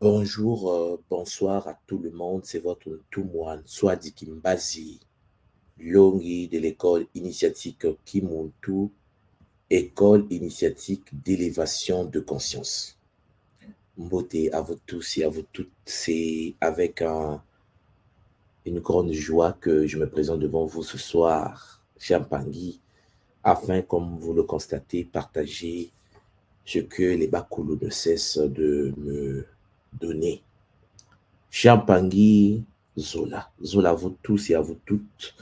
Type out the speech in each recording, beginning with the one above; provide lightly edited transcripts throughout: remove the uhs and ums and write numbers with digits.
Bonjour, bonsoir à tout le monde. C'est votre Toumouane Swadi Kimbazi, Longi de l'école initiatique Kimuntu, école initiatique d'élévation de conscience. Mbote à vous tous et à vous toutes. C'est avec une grande joie que je me présente devant vous ce soir, Champangui, afin, comme vous le constatez, partager ce que les Bakoulou ne cessent de me donner. Champangui Zola. Zola à vous tous et à vous toutes.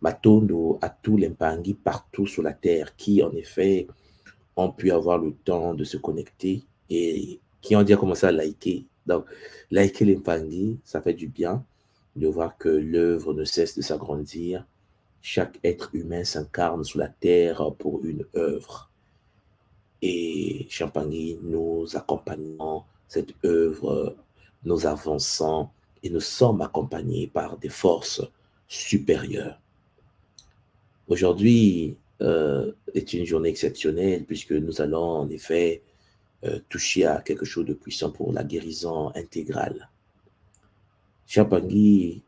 Matondo à tous les Mpangui partout sur la terre qui, en effet, ont pu avoir le temps de se connecter et qui ont déjà commencé à liker. Donc, liker les Mpangui, ça fait du bien de voir que l'œuvre ne cesse de s'agrandir. Chaque être humain s'incarne sur la terre pour une œuvre. Et Champagny, nous accompagnons cette œuvre, nous avançons et nous sommes accompagnés par des forces supérieures. Aujourd'hui est une journée exceptionnelle puisque nous allons en effet toucher à quelque chose de puissant pour la guérison intégrale. Champagny,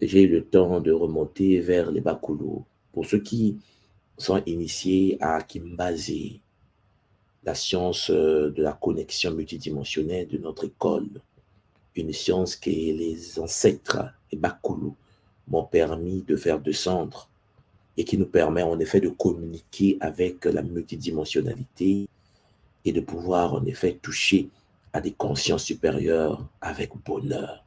j'ai eu le temps de remonter vers les Bakoulou. Pour ceux qui sont initiés à Kimbazi, la science de la connexion multidimensionnelle de notre école, une science que les ancêtres, les Bakoulou, m'ont permis de faire descendre et qui nous permet en effet de communiquer avec la multidimensionnalité et de pouvoir en effet toucher à des consciences supérieures avec bonheur.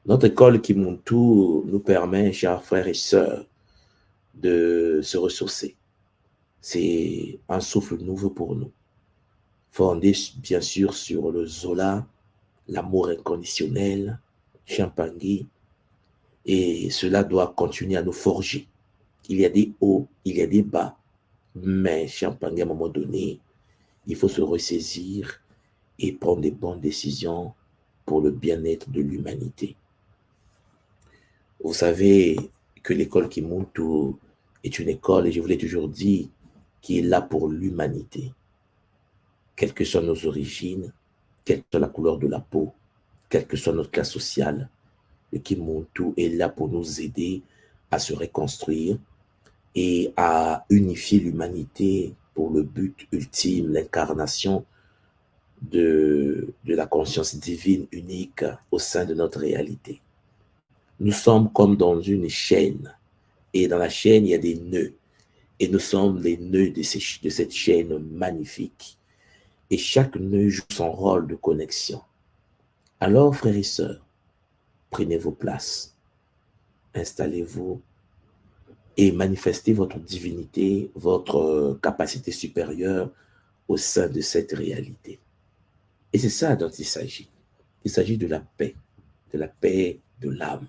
Notre école Kimuntu nous permet, chers frères et sœurs, de se ressourcer. C'est un souffle nouveau pour nous, fondé bien sûr sur le Zola, l'amour inconditionnel, Champangui, et cela doit continuer à nous forger. Il y a des hauts, il y a des bas, mais Champangui, à un moment donné, il faut se ressaisir et prendre des bonnes décisions pour le bien-être de l'humanité. Vous savez que l'école Kimuntu est une école, et je vous l'ai toujours dit, qui est là pour l'humanité. Quelles que soient nos origines, quelle que soit la couleur de la peau, quelle que soit notre classe sociale, le Kimuntu est là pour nous aider à se reconstruire et à unifier l'humanité pour le but ultime, l'incarnation de la conscience divine unique au sein de notre réalité. Nous sommes comme dans une chaîne, et dans la chaîne, il y a des nœuds, et nous sommes les nœuds de cette chaîne magnifique, et chaque nœud joue son rôle de connexion. Alors, frères et sœurs, prenez vos places, installez-vous et manifestez votre divinité, votre capacité supérieure au sein de cette réalité. Et c'est ça dont il s'agit. Il s'agit de la paix de l'âme.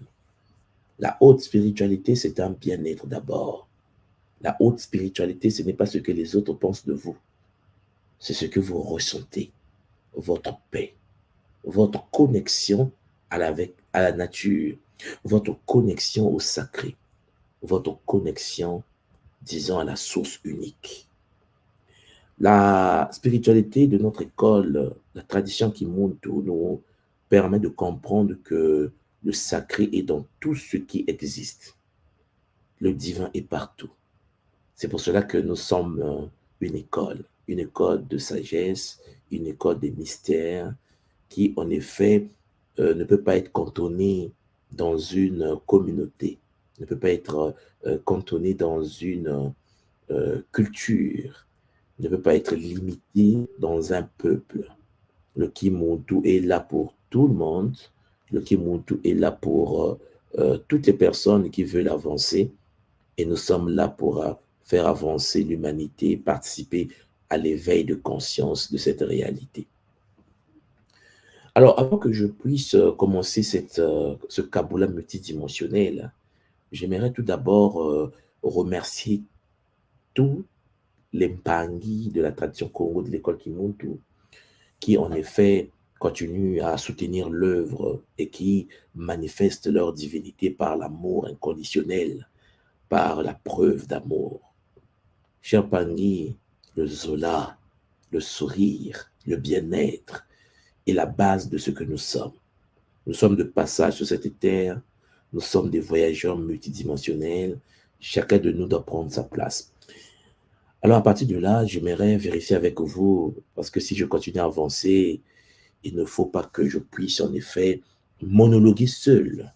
La haute spiritualité, c'est un bien-être d'abord. La haute spiritualité, ce n'est pas ce que les autres pensent de vous. C'est ce que vous ressentez, votre paix, votre connexion à la nature, votre connexion au sacré, votre connexion, disons, à la source unique. La spiritualité de notre école, la tradition qui monte nous permet de comprendre que le sacré est dans tout ce qui existe. Le divin est partout. C'est pour cela que nous sommes une école de sagesse, une école des mystères qui, en effet, ne peut pas être cantonnée dans une communauté, ne peut pas être cantonnée dans une culture, ne peut pas être limité dans un peuple. Le Kimuntu est là pour tout le monde. Le Kimuntu est là pour toutes les personnes qui veulent avancer. Et nous sommes là pour faire avancer l'humanité, participer à l'éveil de conscience de cette réalité. Alors, avant que je puisse commencer ce Kabbalah multidimensionnel, j'aimerais tout d'abord remercier tous les Mpangi de la tradition Congo de l'école Kimuntu, qui en effet continuent à soutenir l'œuvre et qui manifestent leur divinité par l'amour inconditionnel, par la preuve d'amour. Champagny, le Zola, le sourire, le bien-être, est la base de ce que nous sommes. Nous sommes de passage sur cette terre, nous sommes des voyageurs multidimensionnels, chacun de nous doit prendre sa place. Alors à partir de là, j'aimerais vérifier avec vous, parce que si je continue à avancer, il ne faut pas que je puisse en effet monologuer seul.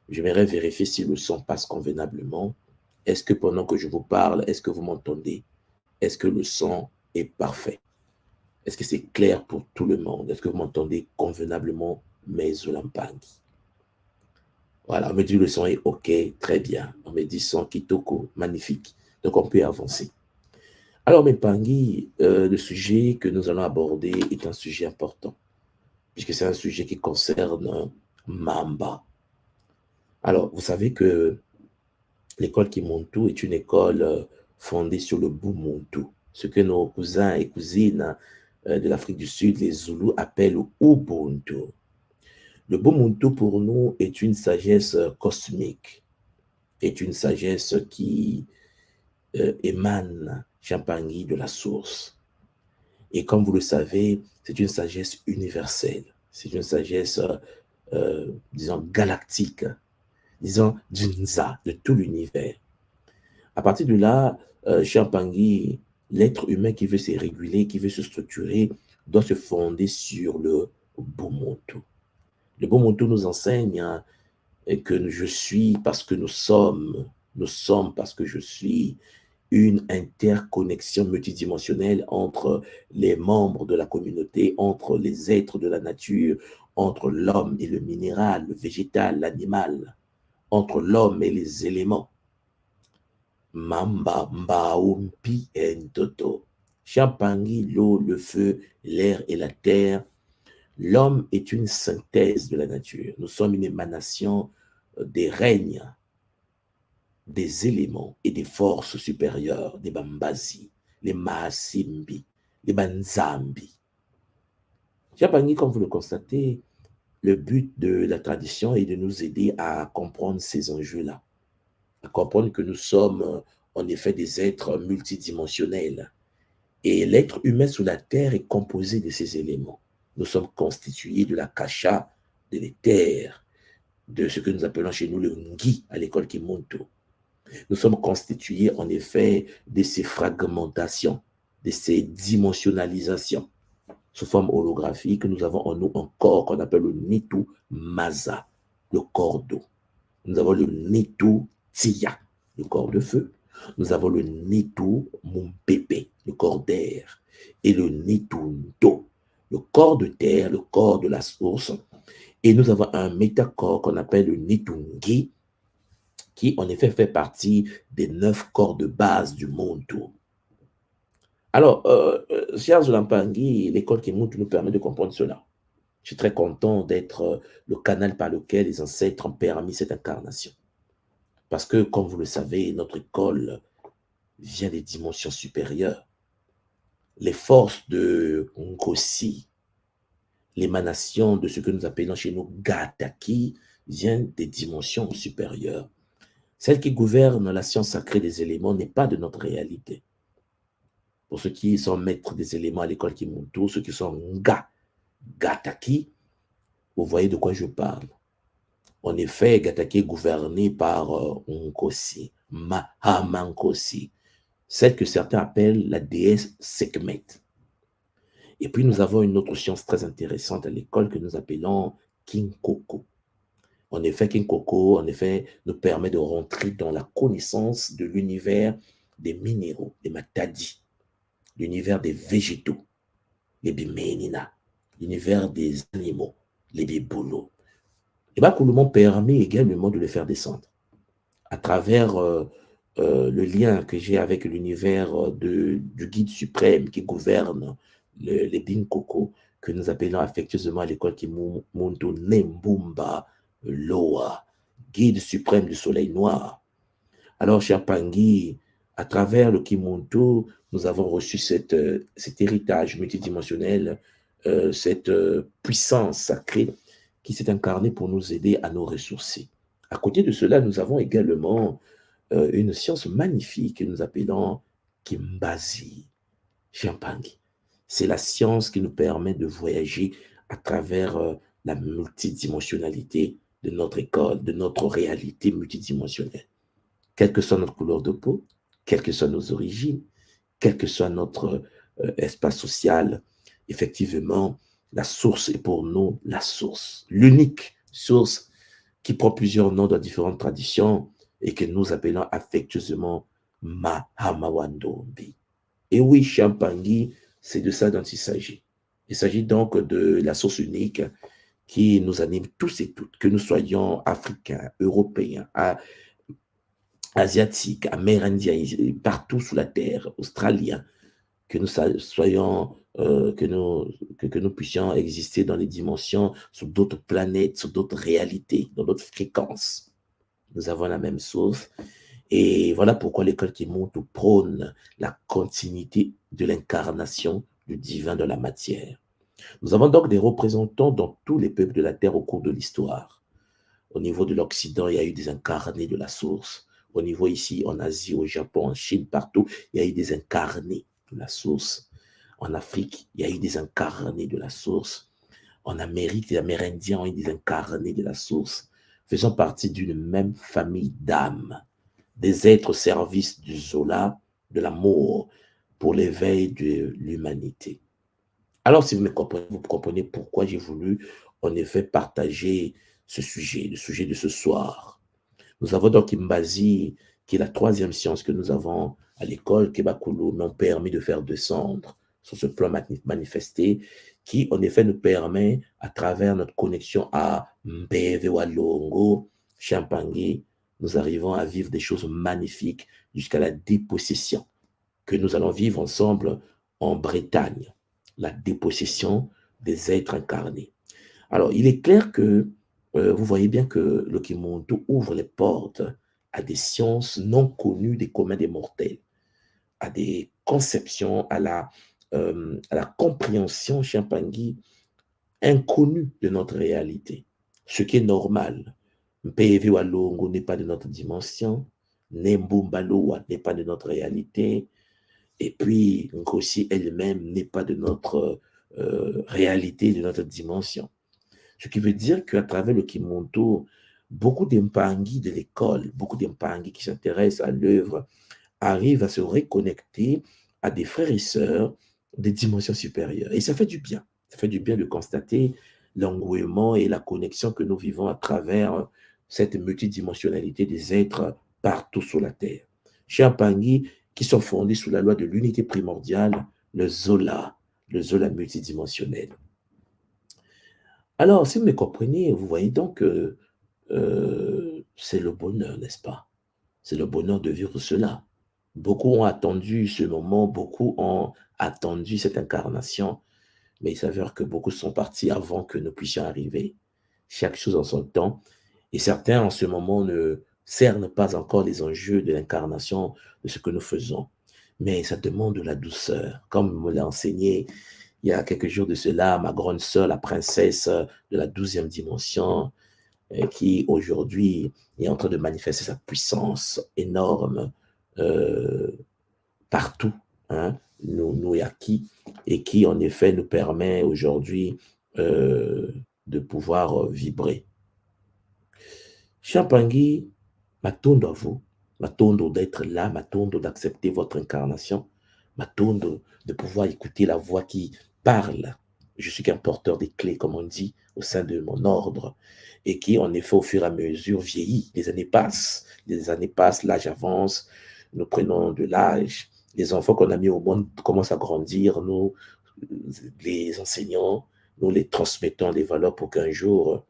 J'aimerais vérifier si le son passe convenablement. Est-ce que pendant que je vous parle, est-ce que vous m'entendez? Est-ce que le son est parfait? Est-ce que c'est clair pour tout le monde? Est-ce que vous m'entendez convenablement, mes Olampangi? Voilà, on me dit le son est OK, très bien. On me dit son Kitoko, magnifique. Donc on peut avancer. Alors, mes Pangui, le sujet que nous allons aborder est un sujet important, puisque c'est un sujet qui concerne Mamba. Alors, vous savez que l'école Kimuntu est une école fondée sur le Bumuntu, ce que nos cousins et cousines de l'Afrique du Sud, les Zoulous, appellent Ubuntu. Le Bumuntu, pour nous, est une sagesse cosmique, est une sagesse qui émane, Champangui, de la source. Et comme vous le savez, c'est une sagesse universelle, c'est une sagesse, disons, galactique, disons, d'Unza, de tout l'univers. À partir de là, Champangui, l'être humain qui veut se réguler, qui veut se structurer, doit se fonder sur le Bumuntu. Le Bumuntu nous enseigne que je suis parce que nous sommes parce que je suis, une interconnexion multidimensionnelle entre les membres de la communauté, entre les êtres de la nature, entre l'homme et le minéral, le végétal, l'animal, entre l'homme et les éléments. Mamba, Mbaumpi, Ntoto. Champangui, l'eau, le feu, l'air et la terre. L'homme est une synthèse de la nature. Nous sommes une émanation des règnes, des éléments et des forces supérieures, des Bambazi, les Mahasimbi, les Banzambi. Champagny, comme vous le constatez, le but de la tradition est de nous aider à comprendre ces enjeux-là, à comprendre que nous sommes en effet des êtres multidimensionnels. Et l'être humain sur la terre est composé de ces éléments. Nous sommes constitués de la kasha, de l'éther, de ce que nous appelons chez nous le Ngi à l'école Kimuntu. Nous sommes constitués en effet de ces fragmentations, de ces dimensionnalisations. Sous forme holographique, nous avons en nous un corps qu'on appelle le Nitu Maza, le corps d'eau. Nous avons le Nitu Tia, le corps de feu. Nous avons le Nitu Mumpepe, le corps d'air. Et le Nitu Ndo, le corps de terre, le corps de la source. Et nous avons un métacorps qu'on appelle le Nitungi, qui en effet fait partie des 9 corps de base du monde. Alors, chers Olampangi, l'école Kimuntu nous permet de comprendre cela. Je suis très content d'être le canal par lequel les ancêtres ont permis cette incarnation. Parce que, comme vous le savez, notre école vient des dimensions supérieures. Les forces de Nkosi, l'émanation de ce que nous appelons chez nous Gataki, vient des dimensions supérieures. Celle qui gouverne la science sacrée des éléments n'est pas de notre réalité. Pour ceux qui sont maîtres des éléments à l'école Kimuntu, ceux qui sont Nga, Gataki, vous voyez de quoi je parle. En effet, Gataki est gouverné par Nkosi, Mahamankosi, celle que certains appellent la déesse Sekhmet. Et puis nous avons une autre science très intéressante à l'école que nous appelons Kinkoko. En effet, Kinkoko, nous permet de rentrer dans la connaissance de l'univers des minéraux, des matadis, l'univers des végétaux, les biménina, l'univers des animaux, les biboulous. Et Bakoulumon permet également de les faire descendre à travers le lien que j'ai avec l'univers du guide suprême qui gouverne les Binkoko, que nous appelons affectueusement à l'école Kimuntu Nembumba Loa, guide suprême du soleil noir. Alors, cher Pangui, à travers le Kimuntu, nous avons reçu cet héritage multidimensionnel, cette puissance sacrée qui s'est incarnée pour nous aider à nous ressourcer. À côté de cela, nous avons également une science magnifique que nous appelons Kimbazi, Champangui. C'est la science qui nous permet de voyager à travers la multidimensionnalité de notre école, de notre réalité multidimensionnelle. Quelle que soit notre couleur de peau, quelles que soient nos origines, quel que soit notre espace social, effectivement, la source est pour nous la source, l'unique source qui prend plusieurs noms dans différentes traditions et que nous appelons affectueusement Mahamawandombi. Et oui, Champangui, c'est de ça dont il s'agit. Il s'agit donc de la source unique qui nous anime tous et toutes, que nous soyons africains, européens, asiatiques, amérindiens, partout sur la terre, australiens, que nous soyons, que nous puissions exister dans les dimensions, sur d'autres planètes, sur d'autres réalités, dans d'autres fréquences. Nous avons la même source. Et voilà pourquoi l'école qui monte prône la continuité de l'incarnation du divin de la matière. Nous avons donc des représentants dans tous les peuples de la terre au cours de l'histoire. Au niveau de l'Occident, il y a eu des incarnés de la source. Au niveau ici, en Asie, au Japon, en Chine, partout, il y a eu des incarnés de la source. En Afrique, il y a eu des incarnés de la source. En Amérique, les Amérindiens ont eu des incarnés de la source, faisant partie d'une même famille d'âmes, des êtres au service du Zola, de l'amour, pour l'éveil de l'humanité. Alors, si vous comprenez pourquoi j'ai voulu, en effet, partager ce sujet, le sujet de ce soir. Nous avons donc Imbazi, qui est la troisième science que nous avons à l'école, Kebakulu, m'ont permis de faire descendre sur ce plan manifesté, qui en effet nous permet, à travers notre connexion à Mbeve Walongo, Champangui, nous arrivons à vivre des choses magnifiques jusqu'à la dépossession que nous allons vivre ensemble en Bretagne, la dépossession des êtres incarnés. Alors, il est clair que vous voyez bien que le Kimondo ouvre les portes à des sciences non connues des communs des mortels, à des conceptions, à la compréhension Champangui inconnue de notre réalité, ce qui est normal. Mpeve Walongo n'est pas de notre dimension, Nembumbaloa n'est pas de notre réalité, et puis Nkosi elle-même n'est pas de notre réalité, de notre dimension. Ce qui veut dire qu'à travers le Kimonto, beaucoup d'Impangi de l'école, beaucoup d'Impangi qui s'intéressent à l'œuvre, arrivent à se reconnecter à des frères et sœurs des dimensions supérieures. Et ça fait du bien. Ça fait du bien de constater l'engouement et la connexion que nous vivons à travers cette multidimensionnalité des êtres partout sur la Terre. Chez Impangi, qui sont fondés sous la loi de l'unité primordiale, le Zola multidimensionnel. Alors, si vous me comprenez, vous voyez donc que c'est le bonheur, n'est-ce pas? C'est le bonheur de vivre cela. Beaucoup ont attendu ce moment, beaucoup ont attendu cette incarnation, mais il s'avère que beaucoup sont partis avant que nous puissions arriver. Chaque chose en son temps. Et certains, en ce moment, ne cernent pas encore les enjeux de l'incarnation de ce que nous faisons. Mais ça demande de la douceur. Comme me l'a enseigné il y a quelques jours de cela, ma grande sœur, la princesse de la 12e dimension, qui aujourd'hui est en train de manifester sa puissance énorme partout, hein, nous et acquis, et qui en effet nous permet aujourd'hui de pouvoir vibrer. Champangui, matondo à vous, matondo d'être là, matondo d'accepter votre incarnation, matondo de pouvoir écouter la voix qui parle. Je suis qu'un porteur des clés, comme on dit, au sein de mon ordre, et qui, en effet, au fur et à mesure, vieillit. Les années passent, l'âge avance, nous prenons de l'âge, les enfants qu'on a mis au monde commencent à grandir, nous, les enseignants, nous les transmettons des valeurs pour qu'un jour,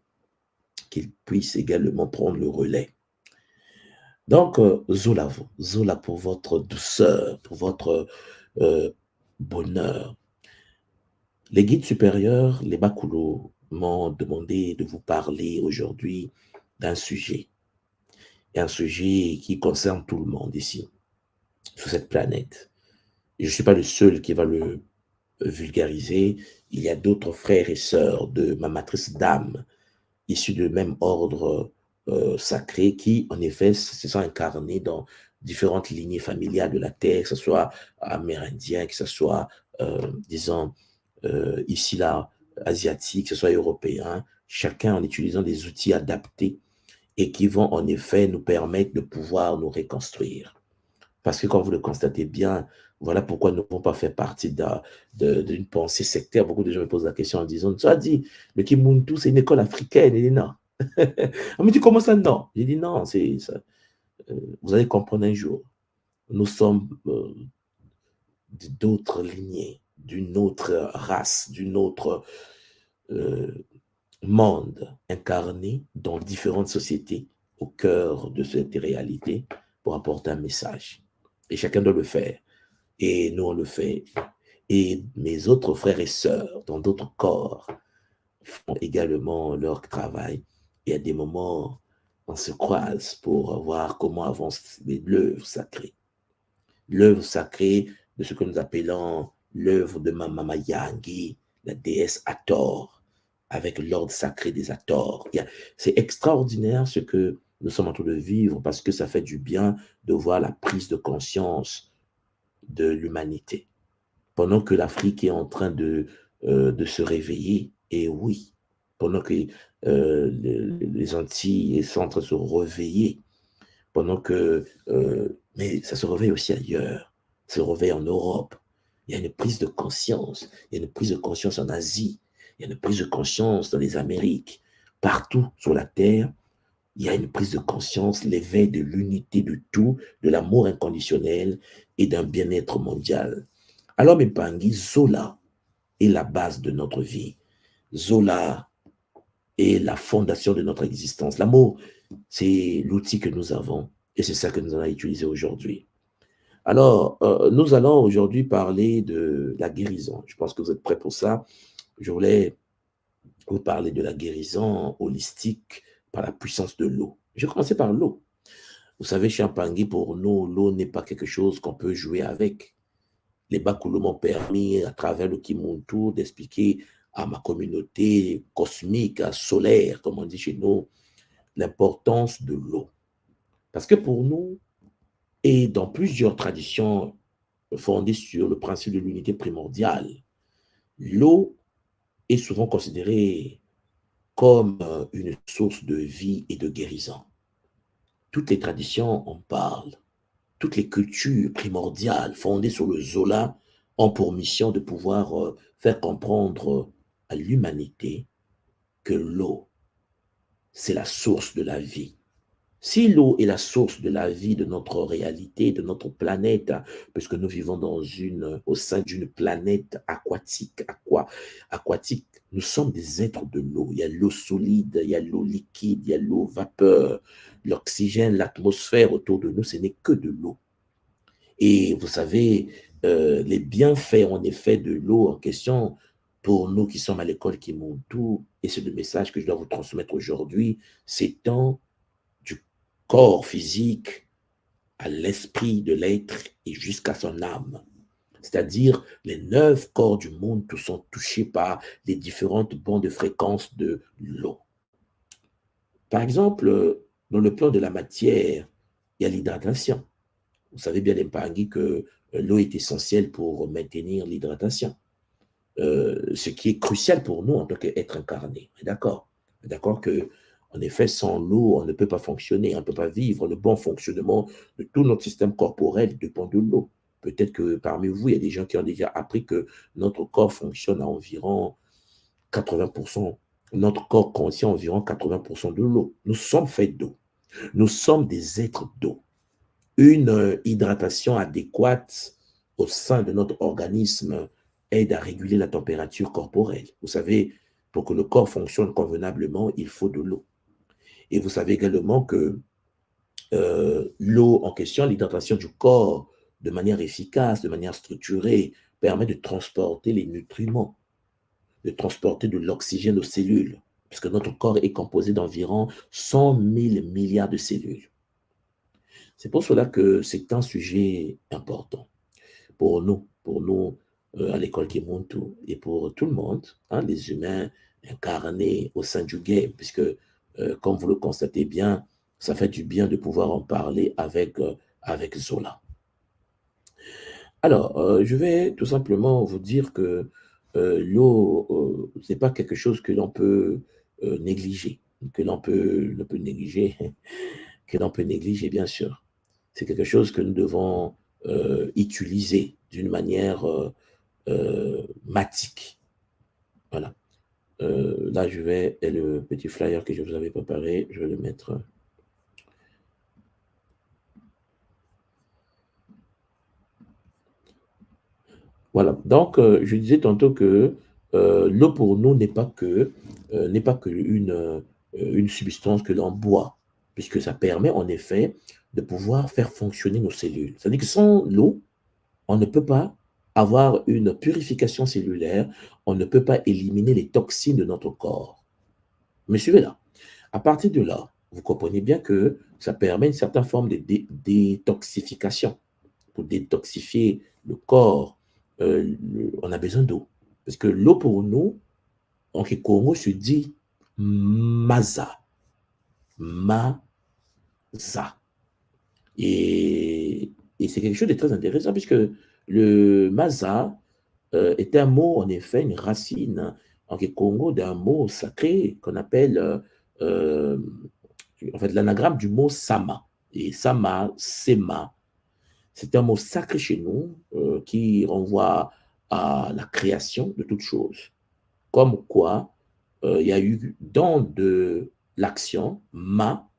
qu'ils puissent également prendre le relais. Donc, Zola pour votre douceur, pour votre bonheur. Les guides supérieurs, les Bakulo, m'ont demandé de vous parler aujourd'hui d'un sujet. Et un sujet qui concerne tout le monde ici, sur cette planète. Et je ne suis pas le seul qui va le vulgariser. Il y a d'autres frères et sœurs de ma matrice d'âme, issus du même ordre sacré, qui, en effet, se sont incarnés dans différentes lignées familiales de la Terre, que ce soit amérindien, que ce soit, disons, ici, là, asiatiques, que ce soit européens, chacun en utilisant des outils adaptés et qui vont en effet nous permettre de pouvoir nous reconstruire. Parce que quand vous le constatez bien, voilà pourquoi nous ne pouvons pas faire partie d'une pensée sectaire. Beaucoup de gens me posent la question en disant, tu as dit, le Kimuntu, c'est une école africaine. Il dit non. On me dit, comment ça, non? J'ai dit non, vous allez comprendre un jour. Nous sommes d'autres lignées, d'une autre race, d'une autre euh, monde incarné dans différentes sociétés au cœur de cette réalité pour apporter un message. Et chacun doit le faire. Et nous, on le fait. Et mes autres frères et sœurs dans d'autres corps font également leur travail. Et à des moments, on se croise pour voir comment avance l'œuvre sacrée. L'œuvre sacrée de ce que nous appelons l'œuvre de Mama Yangi, la déesse Hathor, avec l'ordre sacré des Hathor. C'est extraordinaire ce que nous sommes en train de vivre parce que ça fait du bien de voir la prise de conscience de l'humanité. Pendant que l'Afrique est en train de se réveiller, et oui, pendant que les Antilles sont en train de se réveiller, pendant que, mais ça se réveille aussi ailleurs, ça se réveille en Europe. Il y a une prise de conscience, il y a une prise de conscience en Asie, il y a une prise de conscience dans les Amériques, partout sur la Terre, il y a une prise de conscience, l'éveil de l'unité de tout, de l'amour inconditionnel et d'un bien-être mondial. Alors, Mpangi, Zola est la base de notre vie. Zola est la fondation de notre existence. L'amour, c'est l'outil que nous avons et c'est ça que nous allons utiliser aujourd'hui. Alors, nous allons aujourd'hui parler de la guérison. Je pense que vous êtes prêts pour ça. Je voulais vous parler de la guérison holistique par la puissance de l'eau. Je vais commencer par l'eau. Vous savez, chez Mpangi, pour nous, l'eau n'est pas quelque chose qu'on peut jouer avec. Les Bakoulou m'ont permis, à travers le Kimuntu, d'expliquer à ma communauté cosmique, solaire, comme on dit chez nous, l'importance de l'eau. Parce que pour nous, et dans plusieurs traditions fondées sur le principe de l'unité primordiale, l'eau est souvent considérée comme une source de vie et de guérison. Toutes les traditions en parlent. Toutes les cultures primordiales fondées sur le Zola ont pour mission de pouvoir faire comprendre à l'humanité que l'eau, c'est la source de la vie. Si l'eau est la source de la vie de notre réalité, de notre planète, puisque nous vivons au sein d'une planète aquatique, nous sommes des êtres de l'eau. Il y a l'eau solide, il y a l'eau liquide, il y a l'eau vapeur, l'oxygène, l'atmosphère autour de nous, ce n'est que de l'eau. Et vous savez, les bienfaits en effet de l'eau en question, pour nous qui sommes à l'école Kimuntu, et c'est le message que je dois vous transmettre aujourd'hui, s'étend du corps physique à l'esprit de l'être et jusqu'à son âme. C'est-à-dire les 9 corps du monde tous sont touchés par les différentes bandes de fréquences de l'eau. Par exemple, dans le plan de la matière, il y a l'hydratation. Vous savez bien, Mpangi, que l'eau est essentielle pour maintenir l'hydratation. Ce qui est crucial pour nous en tant qu'être incarné. D'accord? D'accord que, en effet, sans l'eau, on ne peut pas fonctionner, on ne peut pas vivre. Le bon fonctionnement de tout notre système corporel dépend de l'eau. Peut-être que parmi vous, il y a des gens qui ont déjà appris que notre corps fonctionne à environ 80%. Notre corps contient environ 80% de l'eau. Nous sommes faits d'eau. Nous sommes des êtres d'eau. Une hydratation adéquate au sein de notre organisme aide à réguler la température corporelle. Vous savez, pour que le corps fonctionne convenablement, il faut de l'eau. Et vous savez également que l'eau en question, l'hydratation du corps de manière efficace, de manière structurée, permet de transporter les nutriments, de transporter de l'oxygène aux cellules, puisque notre corps est composé d'environ 100 000 milliards de cellules. C'est pour cela que c'est un sujet important pour nous à l'école Kimuntu et pour tout le monde, hein, les humains incarnés au sein du game, puisque, comme vous le constatez bien, ça fait du bien de pouvoir en parler avec Zola. Alors, je vais tout simplement vous dire que l'eau, ce n'est pas quelque chose que l'on peut négliger, que l'on peut négliger, que l'on peut négliger, bien sûr. C'est quelque chose que nous devons utiliser d'une manière matique. Voilà. Là, je vais, et le petit flyer que je vous avais préparé, je vais le mettre. Voilà. Donc, je disais tantôt que l'eau pour nous n'est pas que une substance que l'on boit, puisque ça permet en effet de pouvoir faire fonctionner nos cellules. C'est-à-dire que sans l'eau, on ne peut pas avoir une purification cellulaire, on ne peut pas éliminer les toxines de notre corps. Me suivez là? À partir de là, vous comprenez bien que ça permet une certaine forme de détoxification. Pour détoxifier le corps, on a besoin d'eau. Parce que l'eau pour nous, en Kikongo, se dit maza. Maza. Et, et c'est quelque chose de très intéressant puisque le maza est un mot, en effet, une racine en Kikongo d'un mot sacré qu'on appelle euh, en fait l'anagramme du mot sama. Et sama, sema, c'est un mot sacré chez nous qui renvoie à la création de toutes choses. Comme quoi, il y a eu dans de l'action, ma,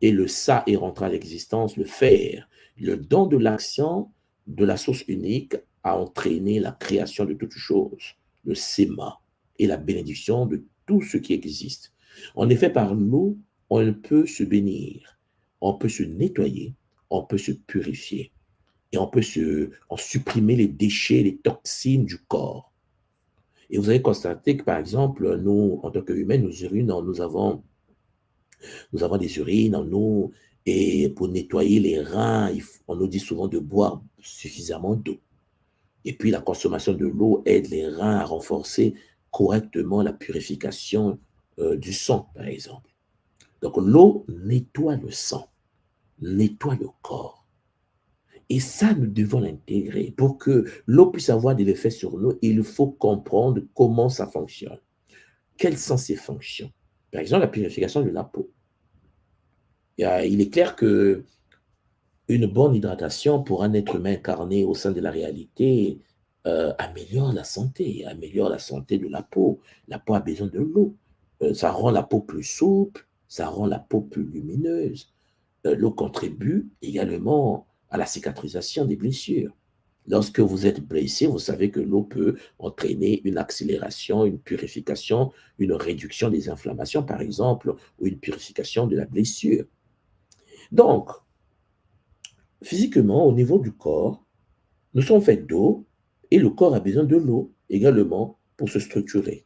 et le ça est rentré à l'existence, le faire. Le don de l'action de la source unique a entraîné la création de toutes choses, le séma et la bénédiction de tout ce qui existe. En effet, par l'eau, on peut se bénir, on peut se nettoyer, on peut se purifier et on peut en supprimer les déchets, les toxines du corps. Et vous avez constaté que, par exemple, nous, en tant qu'humains, nous avons des urines en nous, et pour nettoyer les reins, on nous dit souvent de boire suffisamment d'eau. Et puis, la consommation de l'eau aide les reins à renforcer correctement la purification du sang, par exemple. Donc, l'eau nettoie le sang, nettoie le corps. Et ça, nous devons l'intégrer. Pour que l'eau puisse avoir de l'effet sur nous, il faut comprendre comment ça fonctionne. Quelles sont ses fonctions? Par exemple, la purification de la peau. Il est clair que une bonne hydratation pour un être humain incarné au sein de la réalité améliore la santé de la peau. La peau a besoin de l'eau. Ça rend la peau plus souple, ça rend la peau plus lumineuse. L'eau contribue également à la cicatrisation des blessures. Lorsque vous êtes blessé, vous savez que l'eau peut entraîner une accélération, une purification, une réduction des inflammations, par exemple, ou une purification de la blessure. Donc, physiquement, au niveau du corps, nous sommes faits d'eau et le corps a besoin de l'eau également pour se structurer,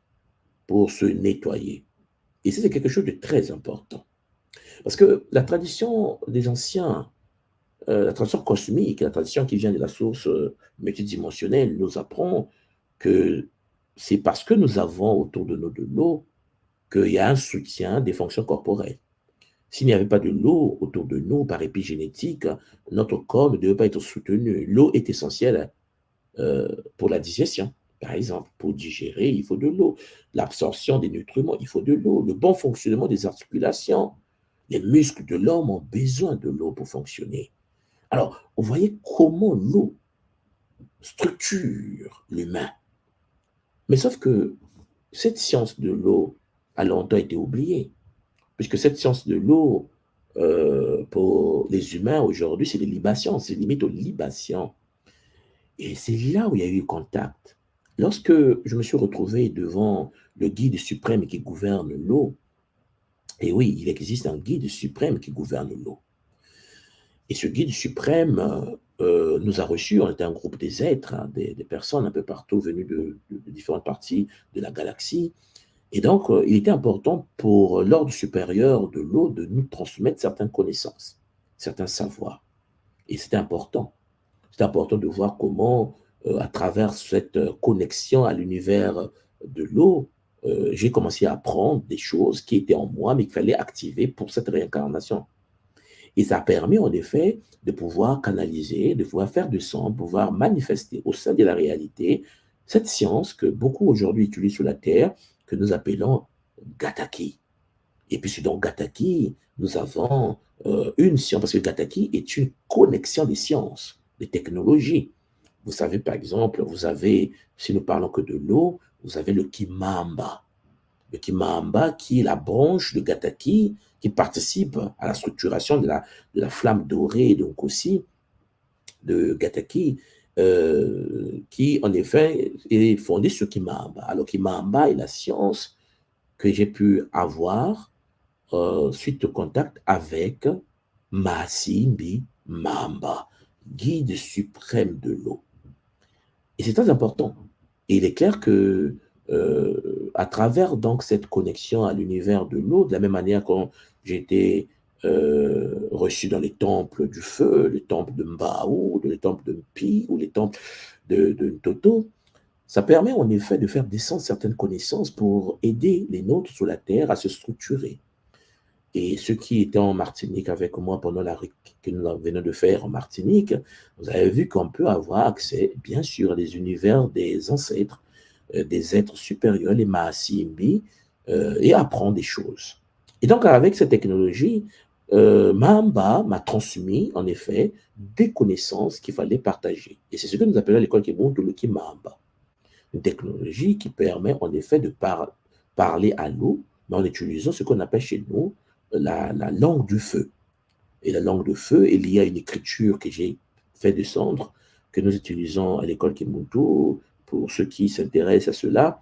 pour se nettoyer. Et c'est quelque chose de très important. Parce que la tradition des anciens, la tradition cosmique, la tradition qui vient de la source multidimensionnelle nous apprend que c'est parce que nous avons autour de nous de l'eau qu'il y a un soutien des fonctions corporelles. S'il n'y avait pas de l'eau autour de nous par épigénétique, notre corps ne devait pas être soutenu. L'eau est essentielle pour la digestion. Par exemple, pour digérer, il faut de l'eau. L'absorption des nutriments, il faut de l'eau. Le bon fonctionnement des articulations. Les muscles de l'homme ont besoin de l'eau pour fonctionner. Alors, vous voyez comment l'eau structure l'humain. Mais sauf que cette science de l'eau a longtemps été oubliée, puisque cette science de l'eau, pour les humains aujourd'hui, c'est les libations, c'est limite aux libations. Et c'est là où il y a eu contact. Lorsque je me suis retrouvé devant le guide suprême qui gouverne l'eau, et oui, il existe un guide suprême qui gouverne l'eau. Et ce guide suprême nous a reçus, on était un groupe des êtres, hein, des personnes un peu partout venues de différentes parties de la galaxie. Et donc, il était important pour l'ordre supérieur de l'eau de nous transmettre certaines connaissances, certains savoirs. Et c'était important. C'est important de voir comment, à travers cette connexion à l'univers de l'eau, j'ai commencé à apprendre des choses qui étaient en moi, mais qu'il fallait activer pour cette réincarnation. Et ça a permis, en effet, de pouvoir canaliser, de pouvoir faire du son, de pouvoir manifester au sein de la réalité Cette science que beaucoup aujourd'hui utilisent sur la Terre, que nous appelons Gataki. Et puis, dans Gataki, nous avons une science, parce que Gataki est une connexion des sciences, des technologies. Vous savez, par exemple, vous avez, si nous parlons que de l'eau, vous avez le Kimamba. Le Kimamba, qui est la branche de Gataki, qui participe à la structuration de la flamme dorée, donc aussi de Gataki, qui en effet est fondée sur Kimamba. Alors, Kimamba est la science que j'ai pu avoir suite au contact avec Masimbi Mamba, guide suprême de l'eau. Et c'est très important. Et il est clair que à travers donc cette connexion à l'univers de l'eau, de la même manière quand j'ai été reçu dans les temples du feu, les temples de Mbao, les temples de Mpi ou les temples de Toto, ça permet en effet de faire descendre certaines connaissances pour aider les nôtres sur la Terre à se structurer. Et ceux qui étaient en Martinique avec moi pendant la RIC que nous venons de faire en Martinique, vous avez vu qu'on peut avoir accès, bien sûr, à des univers des ancêtres, des êtres supérieurs, les Maasimbi, et apprendre des choses. Et donc, avec cette technologie, Mahamba m'a transmis, en effet, des connaissances qu'il fallait partager. Et c'est ce que nous appelons à l'école Kibuntu le Kimahamba. Une technologie qui permet, en effet, de parler à l'eau, mais en utilisant ce qu'on appelle chez nous la langue du feu. Et la langue de feu, il y a une écriture que j'ai fait descendre, que nous utilisons à l'école Kimuntu, pour ceux qui s'intéressent à cela,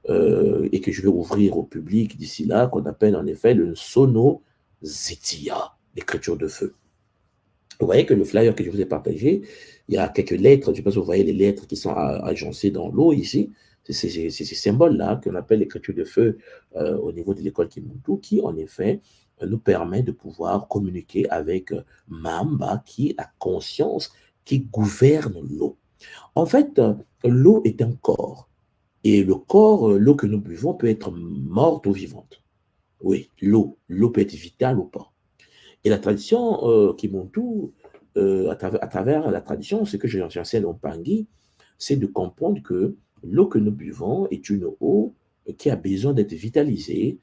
et que je vais ouvrir au public d'ici là, qu'on appelle en effet le Sono Zetia, l'écriture de feu. Vous voyez que le flyer que je vous ai partagé, il y a quelques lettres, je ne sais pas si vous voyez les lettres qui sont agencées dans l'eau ici, c'est ces symboles-là qu'on appelle l'écriture de feu au niveau de l'école Kimuntu, qui en effet nous permet de pouvoir communiquer avec Mamba, qui est la conscience qui gouverne l'eau. En fait, l'eau est un corps, et le corps, l'eau que nous buvons peut être morte ou vivante. Oui, l'eau peut être vitale ou pas. Et la tradition Kimuntu, à travers la tradition, ce que j'enseigne au Pangui, c'est de comprendre que l'eau que nous buvons est une eau qui a besoin d'être vitalisée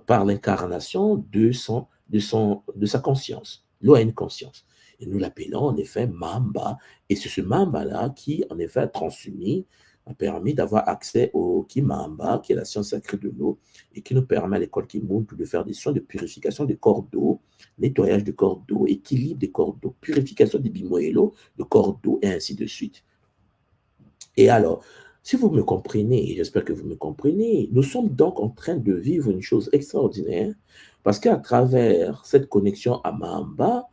par l'incarnation de sa conscience. L'eau a une conscience. Et nous l'appelons en effet Mamba. Et c'est ce Mamba-là qui, en effet, a transmis, a permis d'avoir accès au Kimamba, qui est la science sacrée de l'eau, et qui nous permet à l'école Kimuntu de faire des soins de purification des corps d'eau, nettoyage des corps d'eau, équilibre des corps d'eau, purification des bimoélos, de corps d'eau, et ainsi de suite. Et alors, si vous me comprenez, et j'espère que vous me comprenez, nous sommes donc en train de vivre une chose extraordinaire, parce qu'à travers cette connexion à Mahamba,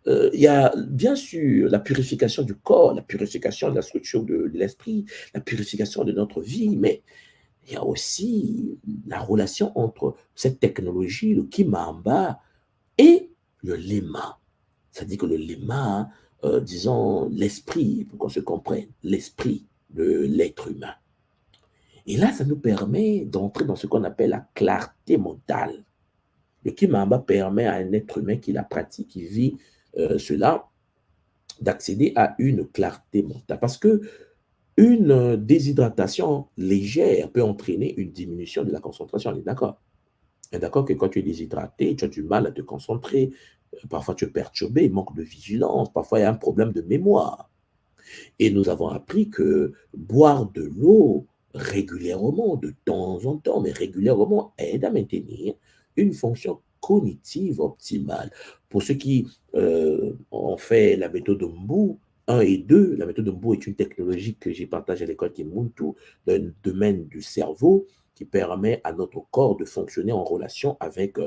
il y a bien sûr la purification du corps, la purification de la structure de l'esprit, la purification de notre vie, mais il y a aussi la relation entre cette technologie, le Kimahamba, et le Lema. C'est-à-dire que le Lema, disons, l'esprit, pour qu'on se comprenne, l'esprit de l'être humain. Et là, ça nous permet d'entrer dans ce qu'on appelle la clarté mentale. Le Kimahamba permet à un être humain qui la pratique, qui vit cela, d'accéder à une clarté mentale. Parce que une déshydratation légère peut entraîner une diminution de la concentration, on est d'accord? On est d'accord que quand tu es déshydraté, tu as du mal à te concentrer, parfois tu es perturbé, manque de vigilance, parfois il y a un problème de mémoire. Et nous avons appris que boire de l'eau régulièrement, de temps en temps, mais régulièrement, aide à maintenir une fonction cognitive optimale. Pour ceux qui ont fait la méthode Mbu 1 et 2, la méthode Mbu est une technologie que j'ai partagée à l'école Kimuntu dans le domaine du cerveau qui permet à notre corps de fonctionner en relation avec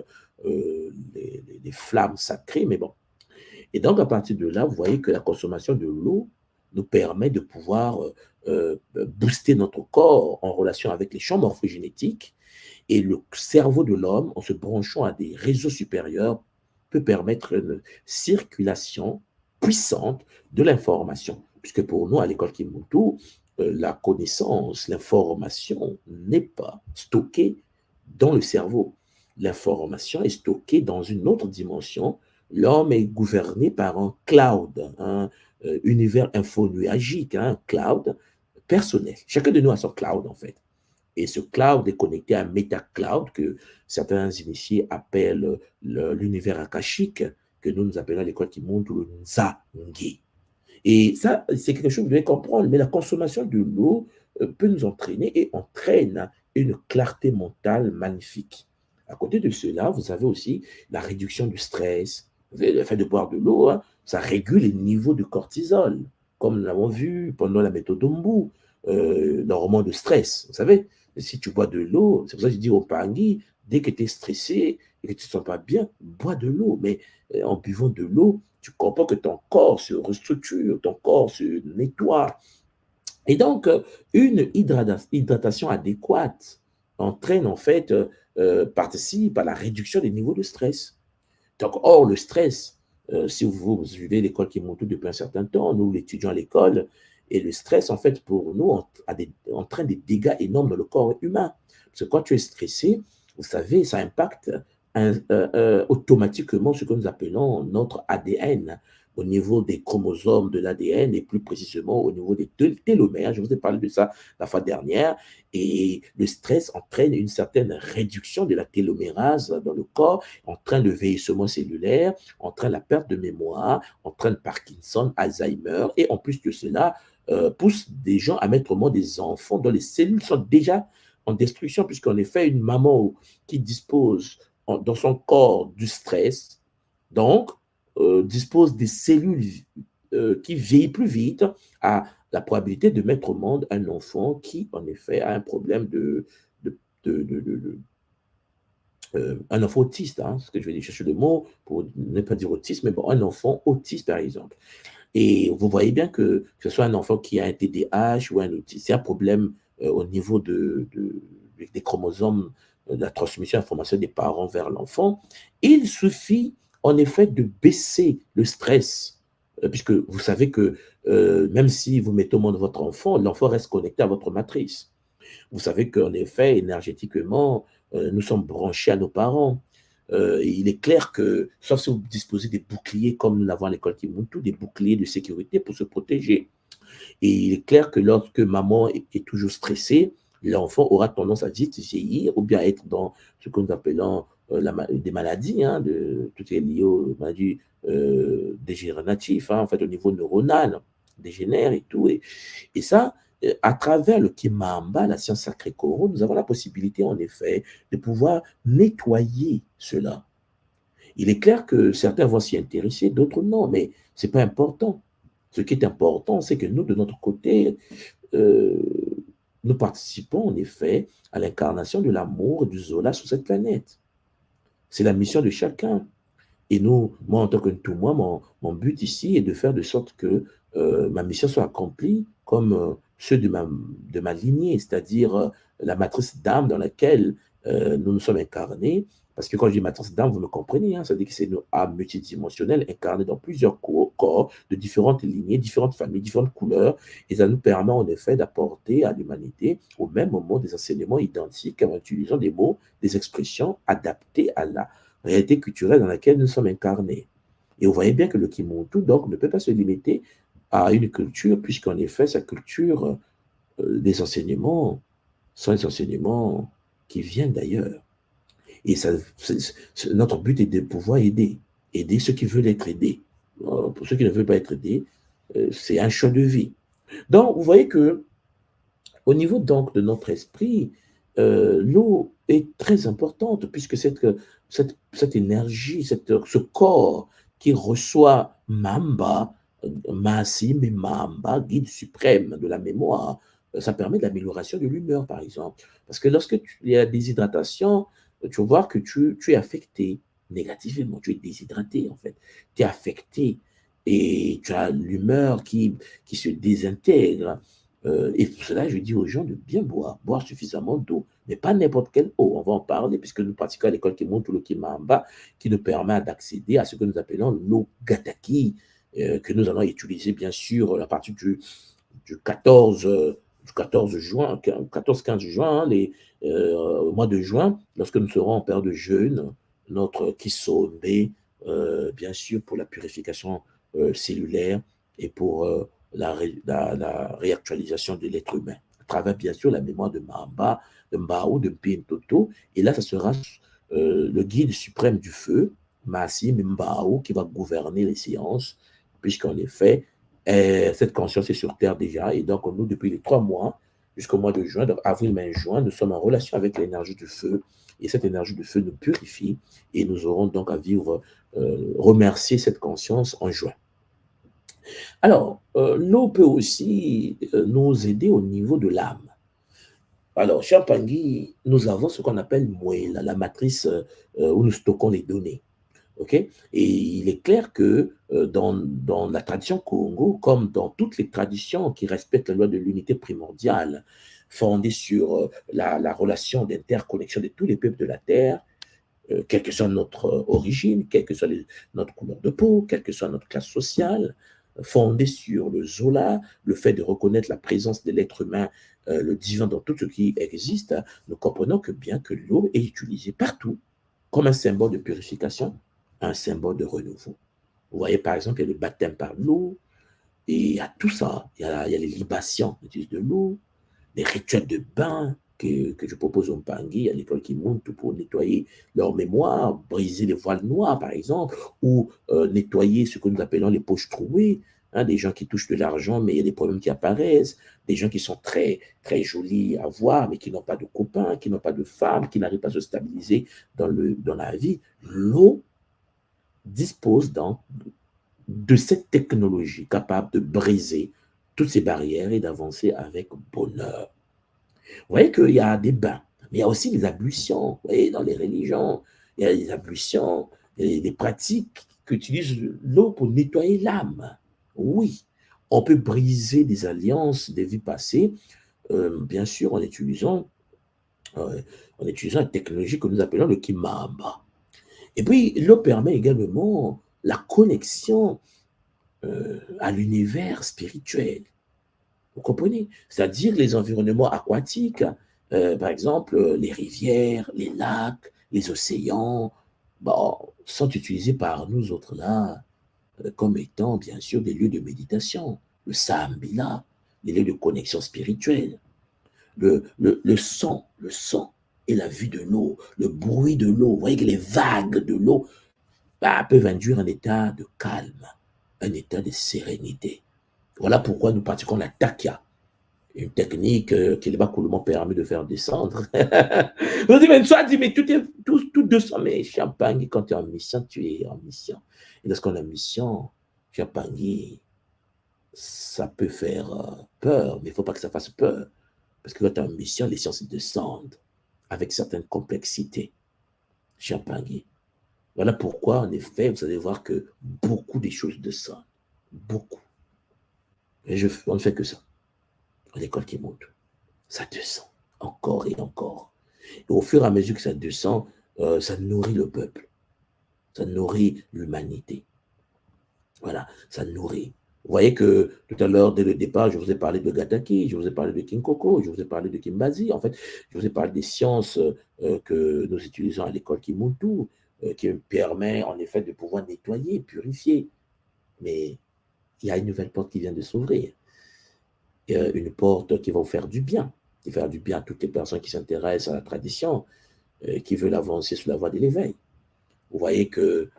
les flammes sacrées. Mais bon. Et donc, à partir de là, vous voyez que la consommation de l'eau nous permet de pouvoir booster notre corps en relation avec les champs morphogénétiques et le cerveau de l'homme, en se branchant à des réseaux supérieurs, peut permettre une circulation puissante de l'information. Puisque pour nous, à l'école Kimuntu, la connaissance, l'information n'est pas stockée dans le cerveau. L'information est stockée dans une autre dimension. L'homme est gouverné par un cloud, un univers infonuagique, un cloud personnel. Chacun de nous a son cloud, en fait. Et ce cloud est connecté à un meta-cloud que certains initiés appellent l'univers akashique, que nous appelons à l'école qui montre le Nzangi. Et ça, c'est quelque chose que vous devez comprendre. Mais la consommation de l'eau peut nous entraîner et entraîne une clarté mentale magnifique. À côté de cela, vous avez aussi la réduction du stress. Le fait de boire de l'eau, hein, ça régule les niveaux de cortisol, comme nous l'avons vu pendant la méthode Ombu, l'hormone de stress. Vous savez, si tu bois de l'eau, c'est pour ça que je dis au Pangui, dès que tu es stressé et que tu ne te sens pas bien, bois de l'eau. Mais en buvant de l'eau, tu comprends que ton corps se restructure, ton corps se nettoie. Et donc, une hydratation adéquate entraîne en fait, participe à la réduction des niveaux de stress. Donc, or, le stress, si vous suivez l'école qui monte depuis un certain temps, nous l'étudions à l'école, et le stress, en fait, pour nous, entraîne des dégâts énormes dans le corps humain. Parce que quand tu es stressé, vous savez, ça impacte automatiquement ce que nous appelons notre ADN au niveau des chromosomes de l'ADN et plus précisément au niveau des télomères. Je vous ai parlé de ça la fois dernière. Et le stress entraîne une certaine réduction de la télomérase dans le corps, entraîne le vieillissement cellulaire, entraîne la perte de mémoire, entraîne Parkinson, Alzheimer. Et en plus de cela, pousse des gens à mettre au monde des enfants dont les cellules sont déjà en destruction, puisqu'en effet, une maman qui dispose dans son corps du stress, donc dispose des cellules qui vieillissent plus vite, a la probabilité de mettre au monde un enfant qui, en effet, a un problème un enfant autiste, hein, ce que je vais chercher le mot pour ne pas dire autisme, mais bon, un enfant autiste, par exemple. Et vous voyez bien que ce soit un enfant qui a un TDAH ou un autisme, c'est un problème au niveau des chromosomes, de la transmission d'informations des parents vers l'enfant. Il suffit en effet de baisser le stress, puisque vous savez que même si vous mettez au monde votre enfant, l'enfant reste connecté à votre matrice. Vous savez qu'en effet, énergétiquement, nous sommes branchés à nos parents. Il est clair que, sauf si vous disposez des boucliers comme nous l'avons à l'école Kimuntu, des boucliers de sécurité pour se protéger. Et il est clair que lorsque maman est toujours stressée, l'enfant aura tendance à vite vieillir ou bien être dans ce que nous appelons des maladies, hein, tout est lié aux maladies dégénératives, hein, en fait, au niveau neuronal, dégénère et tout. Et ça, à travers le Kimamba, la science sacrée Koro, nous avons la possibilité, en effet, de pouvoir nettoyer cela. Il est clair que certains vont s'y intéresser, d'autres non, mais ce n'est pas important. Ce qui est important, c'est que nous, de notre côté, euh, nous participons en effet à l'incarnation de l'amour et du Zola sur cette planète. C'est la mission de chacun. Et nous, moi, en tant que tout moi, mon but ici est de faire de sorte que ma mission soit accomplie comme ceux de ma lignée, c'est-à-dire la matrice d'âme dans laquelle nous nous sommes incarnés. Parce que quand je dis matrice d'âme, vous me comprenez, hein, ça veut dire que c'est une âme multidimensionnelle incarnée dans plusieurs corps de différentes lignées, différentes familles, différentes couleurs. Et ça nous permet en effet d'apporter à l'humanité au même moment des enseignements identiques en utilisant des mots, des expressions adaptées à la réalité culturelle dans laquelle nous sommes incarnés. Et vous voyez bien que le Kimuntu, donc, ne peut pas se limiter à une culture, puisqu'en effet, sa culture, les enseignements sont des enseignements qui viennent d'ailleurs. Et ça, notre but est de pouvoir aider ceux qui veulent être aidés. Pour ceux qui ne veulent pas être aidés, c'est un choix de vie. Donc, vous voyez que au niveau donc de notre esprit, l'eau est très importante puisque cette énergie, ce corps qui reçoit Mamba, Masim et Mamba, guide suprême de la mémoire, ça permet de l'amélioration de l'humeur, par exemple. Parce que lorsque il y a déshydratation, tu vas voir que tu es affecté négativement, tu es déshydraté en fait, tu es affecté et tu as l'humeur qui se désintègre. Et pour cela, je dis aux gens de bien boire suffisamment d'eau, mais pas n'importe quelle eau. On va en parler puisque nous pratiquons à l'école qui monte le Kimamba, qui nous permet d'accéder à ce que nous appelons l'eau Gataki, que nous allons utiliser bien sûr à partir du 14, du 14 juin, 14-15 juin, hein, au mois de juin, lorsque nous serons en période de jeûne, notre Kisombe, bien sûr pour la purification cellulaire et pour la réactualisation de l'être humain, à travers bien sûr la mémoire de Mahamba, de Mbao, de Mpintoto, et là, ça sera le guide suprême du feu, Massim Mbao, qui va gouverner les séances, puisqu'en effet, cette conscience est sur Terre déjà, et donc nous, depuis les 3 mois, jusqu'au mois de juin, donc avril, mai, juin, nous sommes en relation avec l'énergie du feu, et cette énergie du feu nous purifie, et nous aurons donc à vivre, remercier cette conscience en juin. Alors, l'eau peut aussi nous aider au niveau de l'âme. Alors, chez Pangui, nous avons ce qu'on appelle Moëla, la matrice où nous stockons les données. Okay? Et il est clair que dans la tradition Congo, comme dans toutes les traditions qui respectent la loi de l'unité primordiale, fondée sur la relation d'interconnexion de tous les peuples de la Terre, quelle que soit notre origine, quelle que soit notre couleur de peau, quelle que soit notre classe sociale, fondée sur le Zola, le fait de reconnaître la présence de l'être humain, le divin dans tout ce qui existe, nous comprenons que bien que l'eau est utilisée partout comme un symbole de purification, un symbole de renouveau. Vous voyez, par exemple, il y a le baptême par l'eau, et il y a tout ça. Il y a les libations qui utilisent de l'eau, les rituels de bain que je propose aux Mpangui à l'école qui monte pour nettoyer leur mémoire, briser les voiles noirs, par exemple, ou nettoyer ce que nous appelons les poches trouées, hein, des gens qui touchent de l'argent, mais il y a des problèmes qui apparaissent, des gens qui sont très, très jolis à voir, mais qui n'ont pas de copains, qui n'ont pas de femmes, qui n'arrivent pas à se stabiliser dans la vie. L'eau dispose donc de cette technologie capable de briser toutes ces barrières et d'avancer avec bonheur. Vous voyez qu'il y a des bains, mais il y a aussi des ablutions. Vous voyez, dans les religions, il y a des ablutions, des pratiques qui utilisent l'eau pour nettoyer l'âme. Oui, on peut briser des alliances des vies passées, bien sûr, euh, en utilisant une technologie que nous appelons le Kimamba. Et puis, l'eau permet également la connexion à l'univers spirituel. Vous comprenez? C'est-à-dire les environnements aquatiques, par exemple, les rivières, les lacs, les océans, bon, sont utilisés par nous autres là comme étant, bien sûr, des lieux de méditation. Le Sambila, des lieux de connexion spirituelle. Le son et la vue de l'eau, le bruit de l'eau. Vous voyez que les vagues de l'eau peuvent induire un état de calme, un état de sérénité. Voilà pourquoi nous pratiquons la takia, une technique qui les Bakoulou permet de faire descendre. Vous dites, mais soit dit, mais tout 200, mais Champagne, quand tu es en mission, tu es en mission. Et lorsqu'on est en mission, Champagne, ça peut faire peur, mais il ne faut pas que ça fasse peur. Parce que quand tu es en mission, les sciences descendent avec certaines complexités. Champagne. Voilà pourquoi, en effet, vous allez voir que beaucoup des choses descendent. Beaucoup. Et on ne fait que ça. L'école qui monte. Ça descend. Encore et encore. Et au fur et à mesure que ça descend, ça nourrit le peuple. Ça nourrit l'humanité. Voilà, ça nourrit. Vous voyez que tout à l'heure, dès le départ, je vous ai parlé de Gataki, je vous ai parlé de Kinkoko, je vous ai parlé de Kimbazi. En fait, je vous ai parlé des sciences que nous utilisons à l'école Kimuntu, qui permet en effet de pouvoir nettoyer, purifier. Mais il y a une nouvelle porte qui vient de s'ouvrir. Une porte qui va vous faire du bien, qui va faire du bien à toutes les personnes qui s'intéressent à la tradition, qui veulent avancer sur la voie de l'éveil. Vous voyez que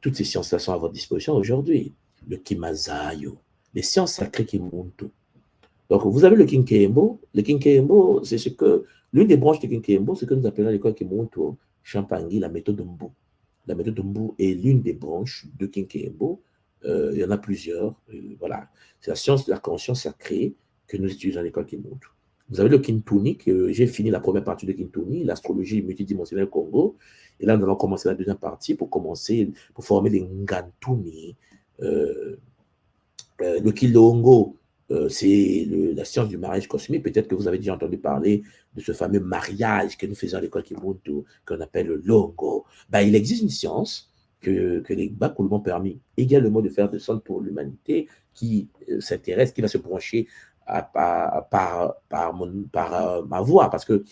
toutes ces sciences-là sont à votre disposition aujourd'hui. Le Kimazayo, les sciences sacrées Kimuntu. Donc, vous avez le Kinkembo. Le Kinkembo, c'est ce que, l'une des branches du Kinkembo, c'est ce que nous appelons à l'école Kimuntu, Champangui, la méthode Mbu. La méthode Mbu est l'une des branches de Kinkembo. Il y en a plusieurs. Voilà. C'est la science de la conscience sacrée que nous utilisons à l'école Kimuntu. Vous avez le Kintuni, que j'ai fini la première partie de Kintuni, l'astrologie multidimensionnelle Congo. Et là, nous allons commencer la deuxième partie pour former les Ngantuni. Le Kilongo, c'est la science du mariage cosmique. Peut-être que vous avez déjà entendu parler de ce fameux mariage que nous faisons à l'école Kimuntu, qu'on appelle le Longo. Il existe une science que les Bakoulou m'ont permis également de faire descendre pour l'humanité qui s'intéresse, qui va se brancher par ma voix. Parce que,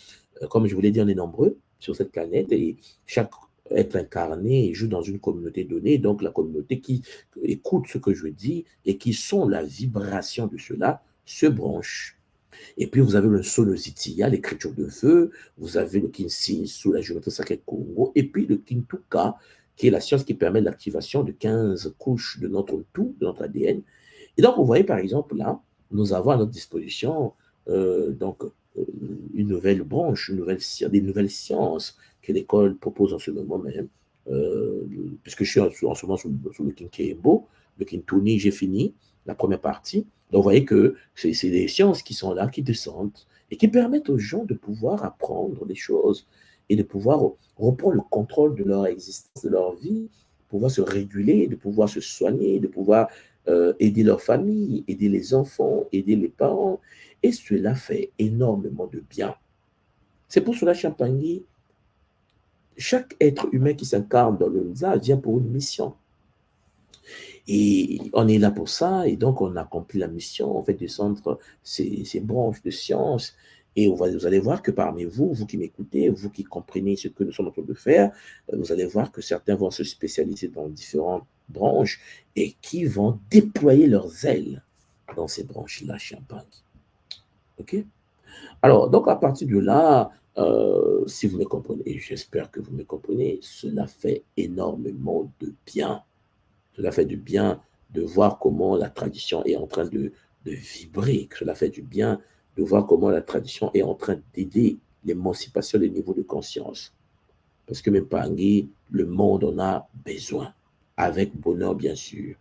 comme je vous l'ai dit, on est nombreux sur cette planète et chaque être incarné et joue dans une communauté donnée, donc la communauté qui écoute ce que je dis et qui sont la vibration de cela se branche. Et puis, vous avez le Sonositiya, l'écriture de feu, vous avez le Kinsin sous la géométrie sacrée Congo, et puis le Kintuka, qui est la science qui permet l'activation de 15 couches de notre tout, de notre ADN. Et donc, vous voyez, par exemple, là, nous avons à notre disposition donc, une nouvelle branche, des nouvelles sciences que l'école propose en ce moment même, puisque je suis en ce moment sous le Kinkembo, le Kintuni, j'ai fini la première partie. Donc, vous voyez que c'est des sciences qui sont là, qui descendent et qui permettent aux gens de pouvoir apprendre des choses et de pouvoir reprendre le contrôle de leur existence, de leur vie, pouvoir se réguler, de pouvoir se soigner, de pouvoir aider leur famille, aider les enfants, aider les parents. Et cela fait énormément de bien. C'est pour cela, Champagny, chaque être humain qui s'incarne dans le Nza vient pour une mission. Et on est là pour ça, et donc on accomplit la mission, on fait descendre ces branches de science, et vous allez voir que parmi vous, vous qui m'écoutez, vous qui comprenez ce que nous sommes en train de faire, vous allez voir que certains vont se spécialiser dans différentes branches et qui vont déployer leurs ailes dans ces branches-là, Champagne. OK? Alors, donc à partir de là, si vous me comprenez, et j'espère que vous me comprenez, cela fait énormément de bien. Cela fait du bien de voir comment la tradition est en train de vibrer. Cela fait du bien de voir comment la tradition est en train d'aider l'émancipation des niveaux de conscience. Parce que même Pangui, le monde en a besoin, avec bonheur bien sûr.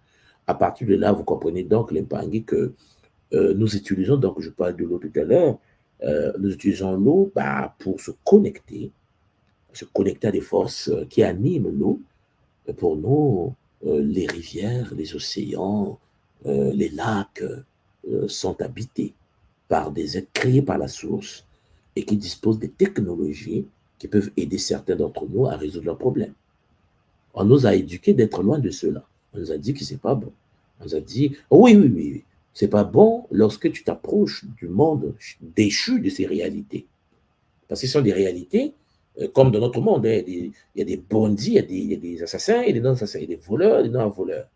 À partir de là, vous comprenez donc, les Pangui, que nous utilisons, donc je parle de l'eau tout à l'heure, nous utilisons l'eau pour se connecter à des forces qui animent l'eau. Pour nous, les rivières, les océans, les lacs sont habités par des êtres créés par la source et qui disposent des technologies qui peuvent aider certains d'entre nous à résoudre leurs problèmes. On nous a éduqués d'être loin de cela. On nous a dit que c'est pas bon. On nous a dit, oh oui, oui, oui, c'est pas bon lorsque tu t'approches du monde déchu de ces réalités. Parce que ce sont des réalités, comme dans notre monde, hein, il y a des bandits, il y a des assassins, il y a des non-assassins, il y a des voleurs, des non-voleurs.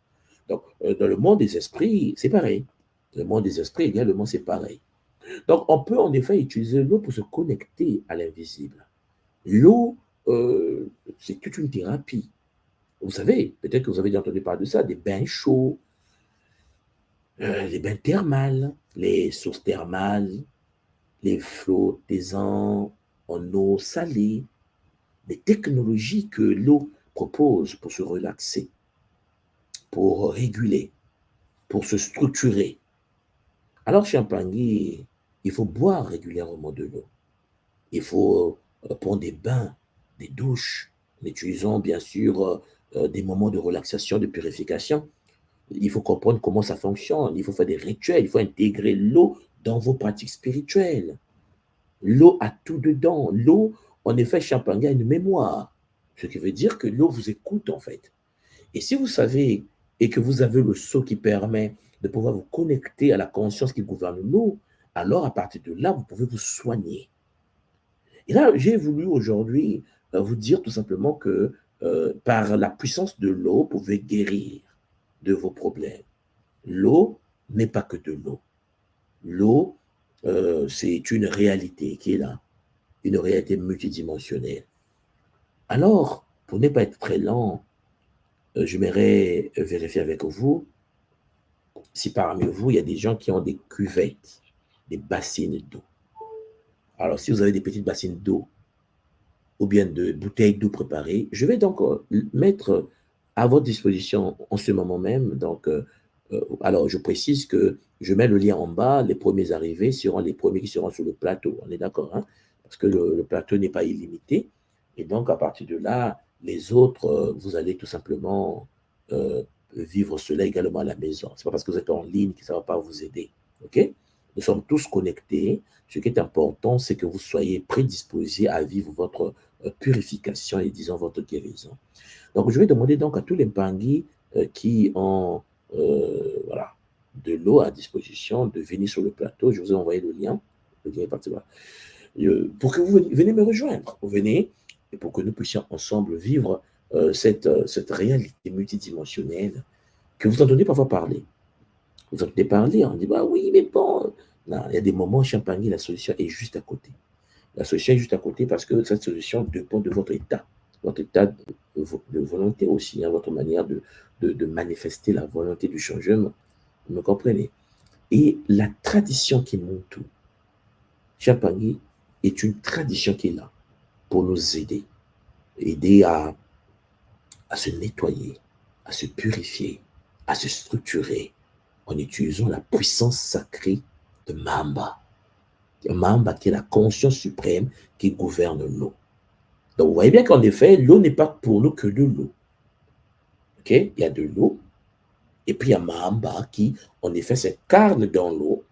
Donc, dans le monde des esprits, c'est pareil. Le monde des esprits, également, c'est pareil. Donc, on peut en effet utiliser l'eau pour se connecter à l'invisible. L'eau, c'est toute une thérapie. Vous savez, peut-être que vous avez déjà entendu parler de ça, des bains chauds, les bains thermales, les sources thermales, les flottaisants en eau salée, les technologies que l'eau propose pour se relaxer, pour réguler, pour se structurer. Alors, Champagny, il faut boire régulièrement de l'eau. Il faut prendre des bains, des douches, en utilisant bien sûr des moments de relaxation, de purification. Il faut comprendre comment ça fonctionne. Il faut faire des rituels. Il faut intégrer l'eau dans vos pratiques spirituelles. L'eau a tout dedans. L'eau, en effet, Champagne a une mémoire. Ce qui veut dire que l'eau vous écoute, en fait. Et si vous savez et que vous avez le sceau qui permet de pouvoir vous connecter à la conscience qui gouverne l'eau, alors à partir de là, vous pouvez vous soigner. Et là, j'ai voulu aujourd'hui vous dire tout simplement que par la puissance de l'eau, vous pouvez guérir de vos problèmes. L'eau n'est pas que de l'eau. L'eau, c'est une réalité qui est là, une réalité multidimensionnelle. Alors, pour ne pas être très lent, j'aimerais vérifier avec vous si parmi vous, il y a des gens qui ont des cuvettes, des bassines d'eau. Alors, si vous avez des petites bassines d'eau ou bien de bouteilles d'eau préparées, je vais donc mettre à votre disposition en ce moment même. Donc, alors, je précise que je mets le lien en bas. Les premiers arrivés seront les premiers qui seront sur le plateau. On est d'accord, hein? Parce que le plateau n'est pas illimité. Et donc, à partir de là, les autres, vous allez tout simplement vivre cela également à la maison. Ce n'est pas parce que vous êtes en ligne que ça ne va pas vous aider. OK? Nous sommes tous connectés. Ce qui est important, c'est que vous soyez prédisposés à vivre votre purification et, disons, votre guérison. Donc, je vais demander donc à tous les Mpangui qui ont voilà, de l'eau à disposition de venir sur le plateau. Je vous ai envoyé le lien. Le lien est parti là. Pour que vous venez me rejoindre. Vous venez, et pour que nous puissions ensemble vivre cette réalité multidimensionnelle que vous entendez parfois parler. Vous entendez parler, on dit, bah oui, mais bon. Non, il y a des moments, Champagne, la solution est juste à côté. La solution est juste à côté parce que cette solution dépend de votre état de volonté aussi, hein, votre manière de manifester la volonté du changement. Vous me comprenez? Et la tradition qui monte tout, Champagne est une tradition qui est là pour nous aider à se nettoyer, à se purifier, à se structurer en utilisant la puissance sacrée de Mamba. Mamba qui est la conscience suprême qui gouverne l'eau. Donc vous voyez bien qu'en effet, l'eau n'est pas pour nous que de l'eau. Ok? Il y a de l'eau, et puis il y a Mamba qui, en effet, s'incarne dans l'eau.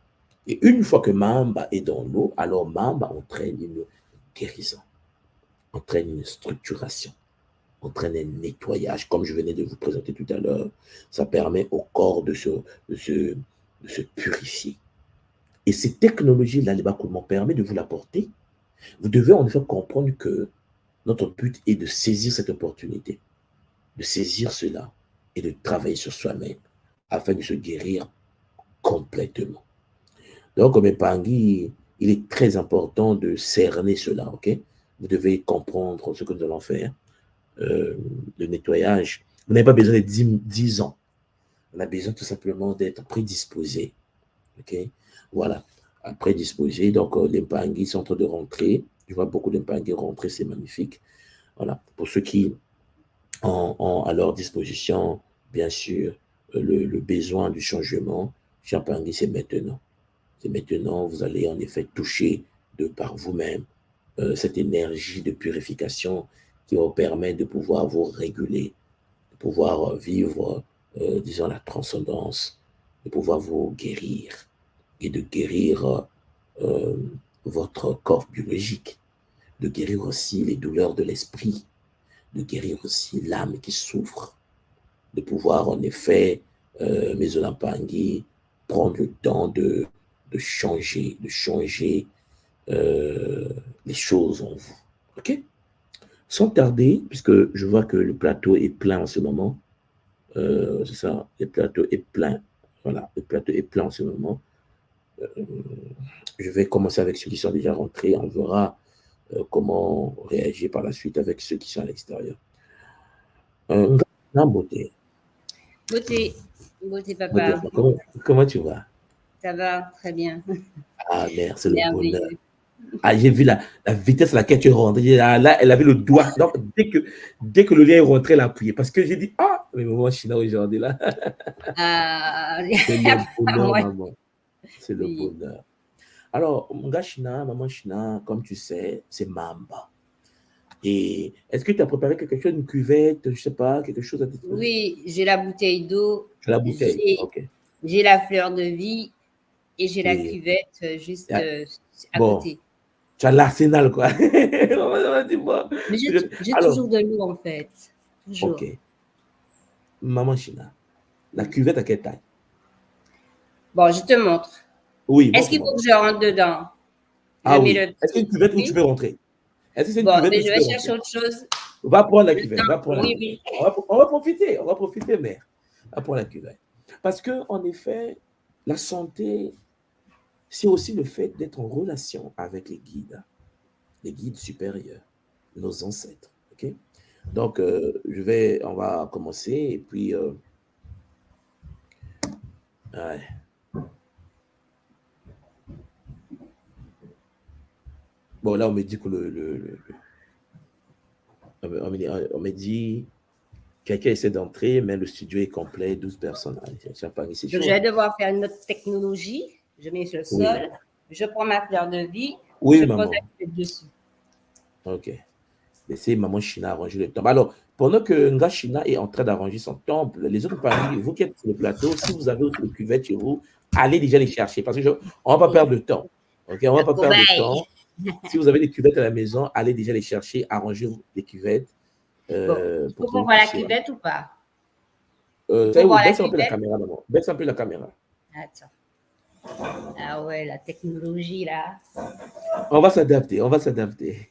Et une fois que Mamba est dans l'eau, alors Mamba entraîne une guérison, entraîne une structuration, entraîne un nettoyage, comme je venais de vous présenter tout à l'heure. Ça permet au corps de se purifier. Et ces technologies-là, les Bakoumans, permettent de vous l'apporter. Vous devez en effet comprendre que notre but est de saisir cette opportunité, de saisir cela et de travailler sur soi-même afin de se guérir complètement. Donc, comme Epangui, il est très important de cerner cela, ok? Vous devez comprendre ce que nous allons faire. Le nettoyage, vous n'avez pas besoin de 10 ans. On a besoin tout simplement d'être prédisposé, ok? Voilà, prédisposé. Donc, les Mpangui sont en train de rentrer. Je vois beaucoup de Mpangui rentrer, c'est magnifique. Voilà, pour ceux qui ont à leur disposition, bien sûr, le besoin du changement, Champangui, c'est maintenant. C'est maintenant, vous allez en effet toucher de par vous-même cette énergie de purification qui vous permet de pouvoir vous réguler, de pouvoir vivre, disons, la transcendance, de pouvoir vous guérir et de guérir euh, votre corps biologique, de guérir aussi les douleurs de l'esprit, de guérir aussi l'âme qui souffre, de pouvoir en effet, mes Olampangui, prendre le temps de changer les choses en vous. OK? Sans tarder, puisque je vois que le plateau est plein en ce moment, c'est ça, le plateau est plein. Voilà, le plateau est plein en ce moment. Je vais commencer avec ceux qui sont déjà rentrés. On verra comment réagir par la suite avec ceux qui sont à l'extérieur. Beauté. Beauté, beauté papa. Comment tu vas? Ça va, très bien. Ah, merde, c'est le bonheur. Merveilleux. Ah, j'ai vu la vitesse à laquelle tu es rentrée. Là, elle avait le doigt. Donc, dès que le lien est rentré, elle a appuyé. Parce que j'ai dit, ah, mais maman China aujourd'hui, là. C'est le bonheur, Ouais. maman. C'est le Oui. bonheur. Alors, mon gars China, maman China, comme tu sais, c'est Mamba. Et est-ce que tu as préparé quelque chose, une cuvette, je ne sais pas, quelque chose à détruire? Oui, j'ai la bouteille d'eau, La bouteille, ok. j'ai la fleur de vie et j'ai la Oui. cuvette juste à Bon, côté. tu as l'arsenal, quoi. Mais j'ai Alors, toujours de l'eau en fait. Toujours. ok. Maman China, la cuvette à quelle taille? Bon, je te montre. Oui, Est-ce qu'il faut montre-moi. que je rentre dedans? Je Ah mets oui. le Est-ce qu'il y a pied. une cuvette où tu Oui. peux rentrer? Est-ce que c'est une Bon, cuvette où mais je tu vais peux chercher rentrer? autre chose. Va prendre la Le cuvette, va temps. prendre la Oui, cuvette. oui. On va profiter, mère. Va prendre la cuvette. Parce que, en effet, la santé, c'est aussi le fait d'être en relation avec les guides supérieurs, nos ancêtres. Ok? Donc, on va commencer et puis, ouais. Bon, là, on me dit que on me dit, quelqu'un essaie d'entrer, mais le studio est complet, 12 personnes. Champagne, c'est Donc, je chaud, vais hein? devoir faire une autre technologie. Je mets sur le Oui. sol. Je prends ma fleur de vie. Oui, Je pose la maman. cuvette dessus. Ok. Laissez maman China arranger le temple. Alors, pendant que Nga China est en train d'arranger son temple, les autres parmi vous qui êtes sur le plateau, si vous avez autre cuvette chez vous, allez déjà les chercher parce que on ne va pas perdre de temps. Ok, on ne va La pas perdre de cobaye. temps. Si vous avez des cuvettes à la maison, allez déjà les chercher, arrangez les cuvettes Bon, il pour faut que qu'on vous voit la puissiez. cuvette ou pas? Ça Faut vous voir la baisse un peu la cuvette? caméra d'abord. Baisse un peu la caméra. Attends. Ah ouais, la technologie là. On va s'adapter, on va s'adapter.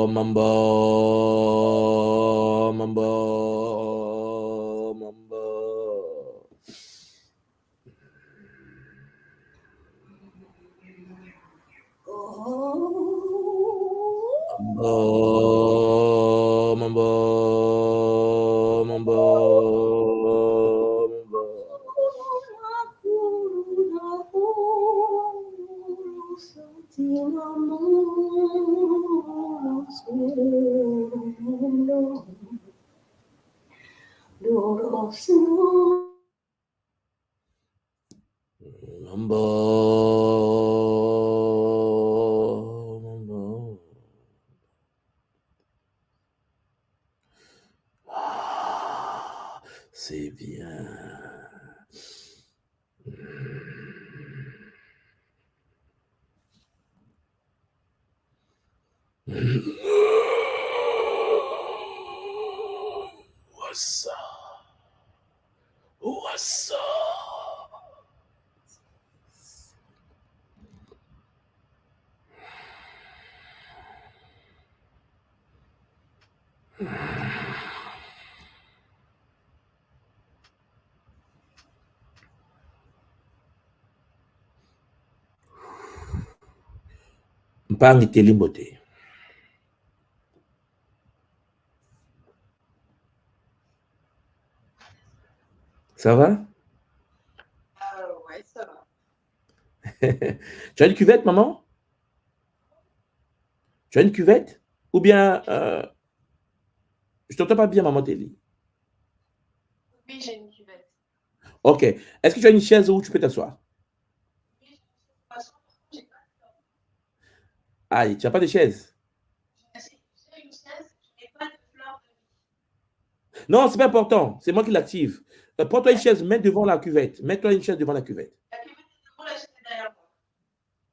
Mambo, mambo, mambo, mambo. Mambo, mambo. Ah, c'est bien. What's up? What's up? Mpangi Telimbote. Ça va? Ouais, ça va. Tu as une cuvette, maman? Tu as une cuvette? Ou bien, je t'entends pas bien, maman Téli. Oui, j'ai une cuvette. Ok. Est-ce que tu as une chaise où tu peux t'asseoir? Ah, tu n'as pas de chaise? Non, c'est pas important. C'est moi qui l'active. Prends-toi une chaise, mets devant la cuvette. Mets-toi une chaise devant la cuvette.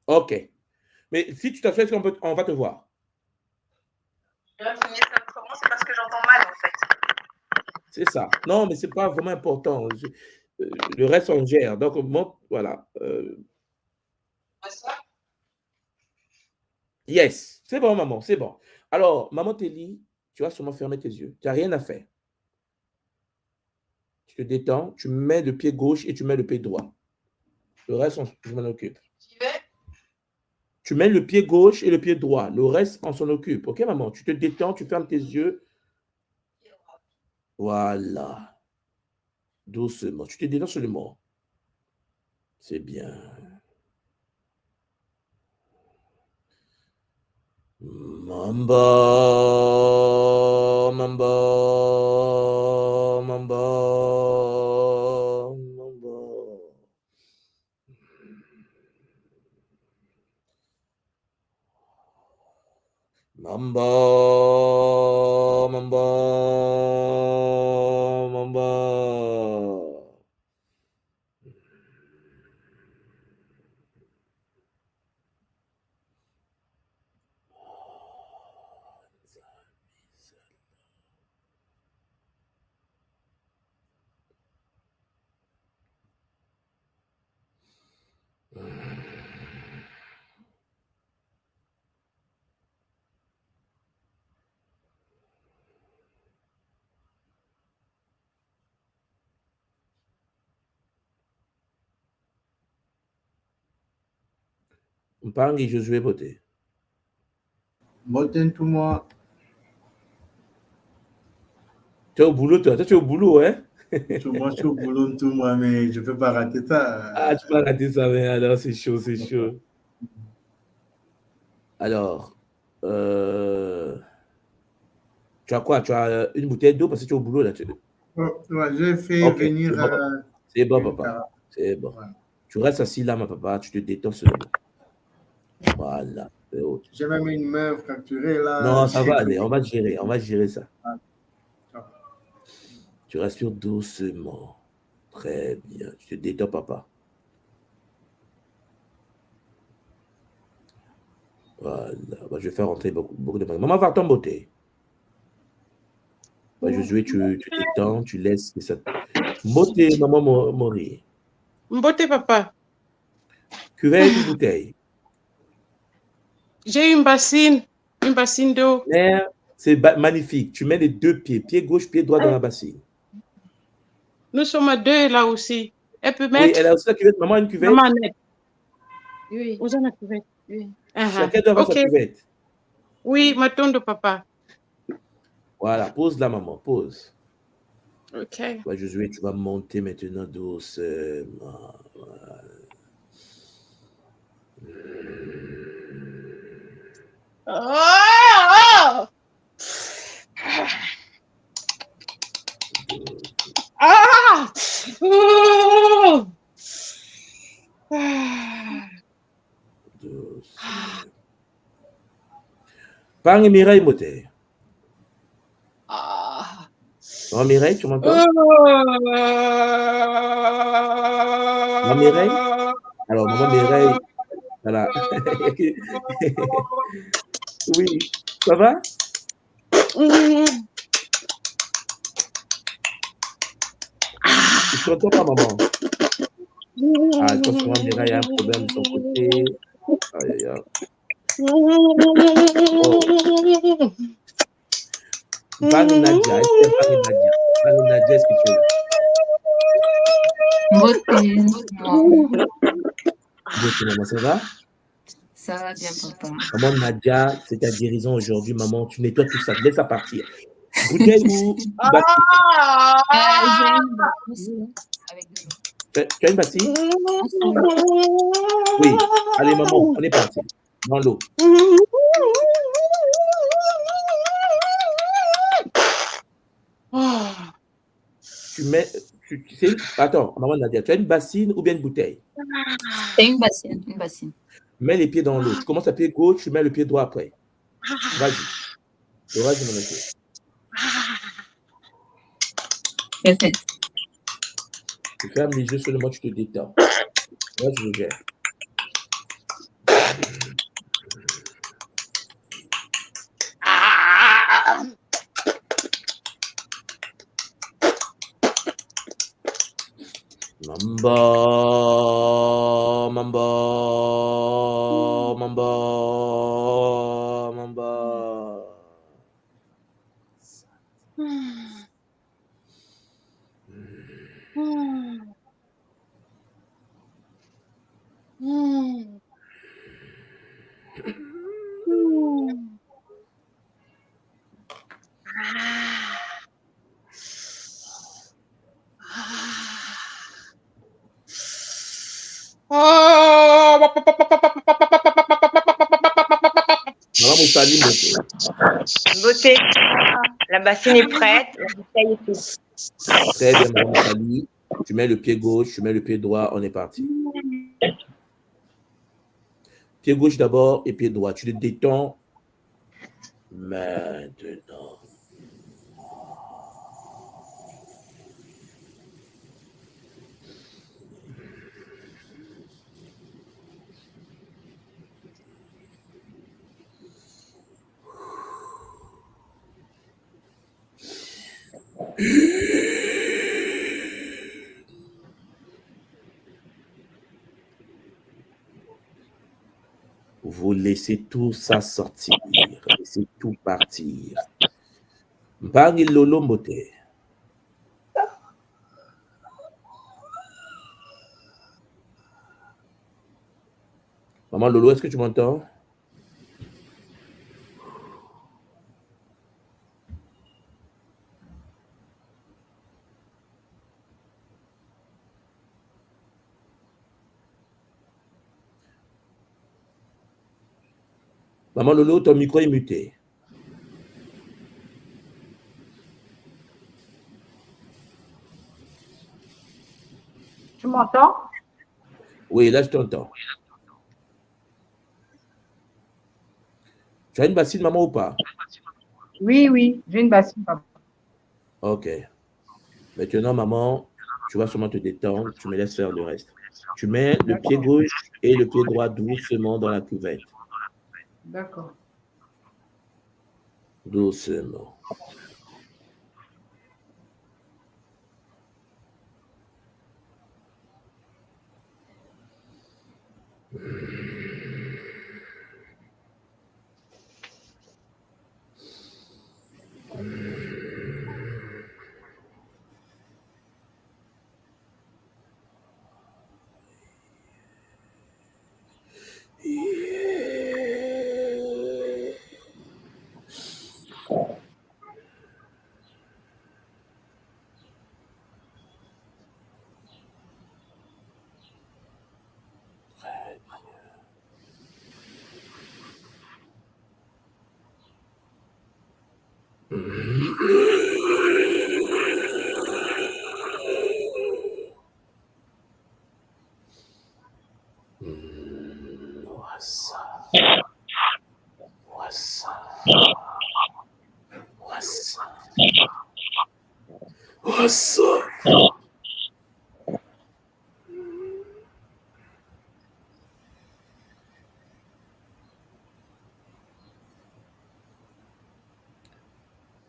Ok. Mais si tu t'assois, est-ce on va te voir? C'est parce que j'entends mal, en fait. C'est ça. Non, mais c'est pas vraiment important. Le reste, on gère. Donc, voilà. Yes. C'est bon, maman. C'est bon. Alors, maman Téli, tu vas sûrement fermer tes yeux. Tu n'as rien à faire. Tu te détends, tu mets le pied gauche et tu mets le pied droit. Le reste, je m'en occupe. Tu mets le pied gauche et le pied droit. Le reste, on s'en occupe. OK, maman? Tu te détends, tu fermes tes yeux. Voilà. Doucement. Tu te détends seulement. C'est bien. Mamba, mamba, mamba, mamba. Mamba, mamba, mamba. Mpangi Josué Boté. Botin tout moi. Tu es au boulot, toi. Toi, tu es au boulot, hein? Tout moi, je suis au boulot tout moi, mais je ne peux pas rater ça. Ah, tu vas rater ça, mais alors, c'est chaud, c'est chaud. Alors, tu as quoi? Tu as une bouteille d'eau parce que tu es au boulot, là. Ouais, j'ai fait Ok, venir. c'est bon, papa. C'est bon. Ouais. Tu restes assis là, ma papa. Tu te détends seulement. Voilà. J'ai même une main fracturée là. Non, ça va aller. On va gérer. On va gérer ça. Ah, ça va. Tu respires doucement. Très bien. Tu te détends, papa. Voilà. Bah, je vais faire rentrer beaucoup de monde. Maman va ton beauté. Bah, Josué, tu te détends, tu laisses que ça. Beauté, maman mourir. Mbote, papa. Cuvette ou bouteille? J'ai une bassine d'eau. Mère, c'est magnifique. Tu mets les deux pieds, pied gauche, pied droit dans la bassine. Nous sommes à deux là aussi. Elle peut Oui, mettre elle a aussi la cuvette. Maman a une cuvette. la manette. Oui. Vous en avez cuvette. Oui. Chacun doit avoir sa Ok. cuvette. Oui, matondo, papa. Voilà, pose là, maman, pose. Ok. Ouais, Josué, tu vas monter maintenant doucement. Voilà. Oh! Ah! Oh! Ah! Doucement. Parle Mireille Motet. Ah! Maman Mireille, tu m'entends? Oh! Maman Mireille? Alors, maman Mireille, voilà. Oui, ça va? Je t'entends pas, maman. Ah, je pense que maman Mireille a un problème de son côté. Aïe, aïe, aïe. Oh, parle Nadia. Est-ce qu'elle parle Nadia? Parle Nadia, est-ce que tu es là? Beauté, maman. Beauté, maman, ça va? Ça va bien, papa. Maman Nadia, c'est ta guérison aujourd'hui, maman. Tu nettoies tout ça. Laisse ça partir. Bouteille ou bassine? J'ai une bouteille avec de l'eau. Tu as une bassine? Oui. Allez, maman, on est parti. Dans l'eau. Tu mets. Attends, maman Nadia, tu as une bassine ou bien une bouteille? C'est une bassine, une bassine. Mets les pieds dans l'eau. Tu commences à pied gauche, tu mets le pied droit après. Vas-y. Vas-y, mon enfant. C'est fait. Tu fermes les yeux seulement, tu te détends. Là, je le gère. Mamba, mamba, mamba, mamba. Maman Moussali, Beauté, la bassine est prête, la bouteille est tout. très bien, maman Moussali. Tu mets le pied gauche, tu mets le pied droit, on est parti. Pied gauche d'abord et pied droit. Tu le détends maintenant. Vous laissez tout ça sortir. Laissez tout partir. Mpangi Lolo Mote. Maman Lolo, est-ce que tu m'entends? Maman Lolo, ton micro est muté. Tu m'entends? Oui, là, je t'entends. Tu as une bassine, maman, ou pas? Oui, oui, j'ai une bassine, papa. Ok. Maintenant, maman, tu vas sûrement te détendre. Tu me laisses faire le reste. Tu mets le pied gauche et le pied droit doucement dans la cuvette. D'accord. Doucement.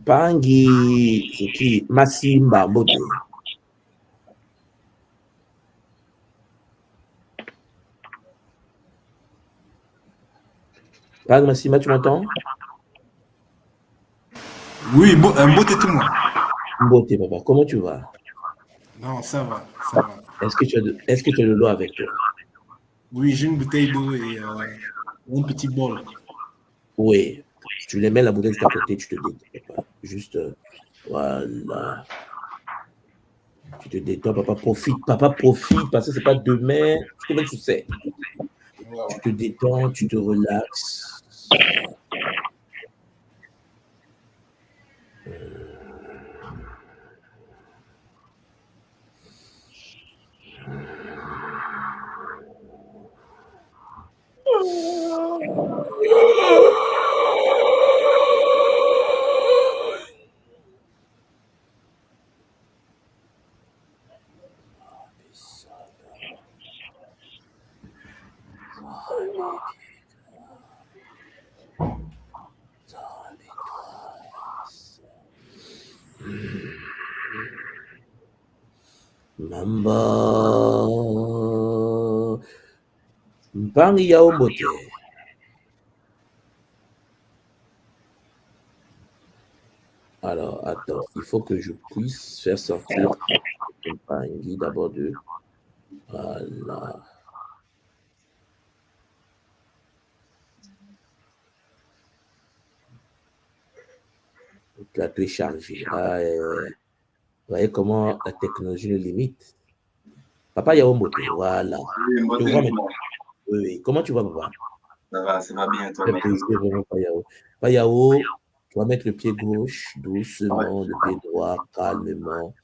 Pangi, c'est qui? Massimba Mbote. Pangi Massimba, tu m'entends? Oui, un beau tout moi. Mbote, papa, comment tu vas? Non, ça va, ça va. Est-ce que tu as de l'eau avec toi? Oui, j'ai une bouteille d'eau et un petit bol. Oui. Tu les mets la bouteille juste à côté, tu te détends, papa. Juste, voilà. Tu te détends, papa, profite, parce que c'est pas demain. Comment tu sais? Tu te détends, tu te relaxes. Mamba. Mpangi ya Mbote. Alors, attends, il faut que je puisse faire sortir Mpangi d'abord de... Voilà. La télécharger. Ah, vous voyez comment la technologie le limite. Papa Yao Mbote, voilà. Oui, Tu vois maintenant. Oui. Comment tu vas, papa? ça va bien, toi. Ça fait plaisir, vraiment, Payao. Payao, tu vas mettre le pied gauche, doucement, le pied droit, calmement.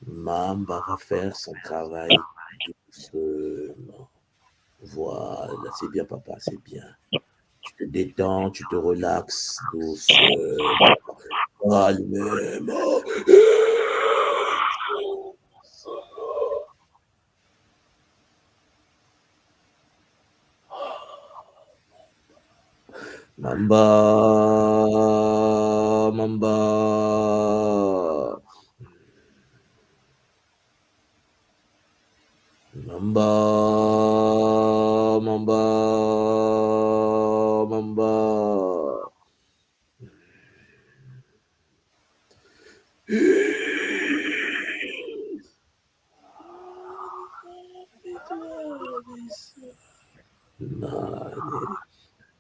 Mamba va faire son travail doucement. Voilà, c'est bien, papa, c'est bien. Tu te détends, tu te relaxes doucement, calmement. Mamba, Mamba. Mamba, Mamba, Mamba.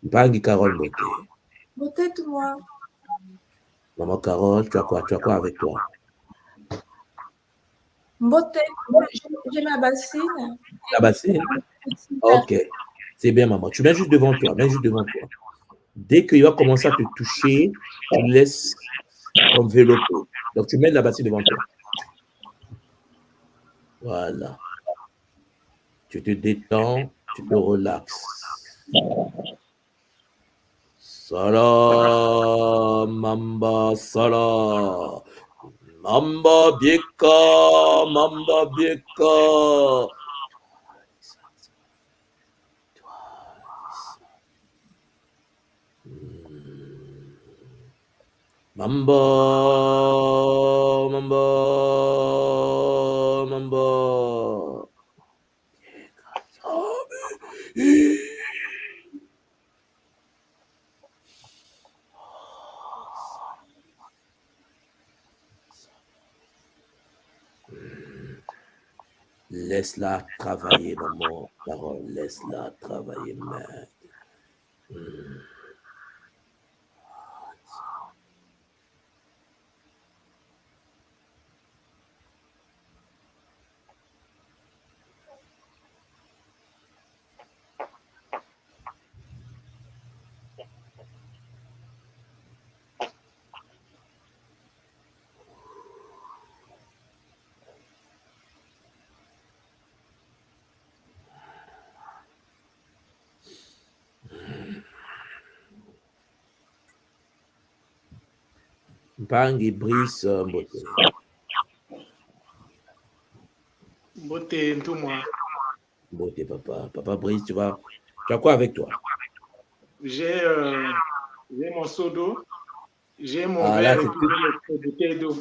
Mpangi Carole Mbote. Mbote tout moi. Maman Carole, tu as quoi? Tu as quoi avec toi? Mbote, j'ai ma bassine. La bassine? Ok. C'est bien, maman. Tu mets juste devant toi. Mets juste devant toi. Dès qu'il va commencer à te toucher, tu laisses envelopper. Donc, tu mets la bassine devant toi. Voilà. Tu te détends, tu te relaxes. Sala, Mamba, Sala. Mamba Bieka, Mamba Bieka. Mamba, Mamba, Mamba. Laisse-la travailler, maman. Parole, laisse-la travailler, merde. Mpangi Brice Mbote. Beauté, tout moi. Mbote, papa. Papa Brice, tu as quoi avec toi? J'ai mon seau d'eau, j'ai mon Ah, là, verre et c'est puis tout. j'ai une bouteille d'eau.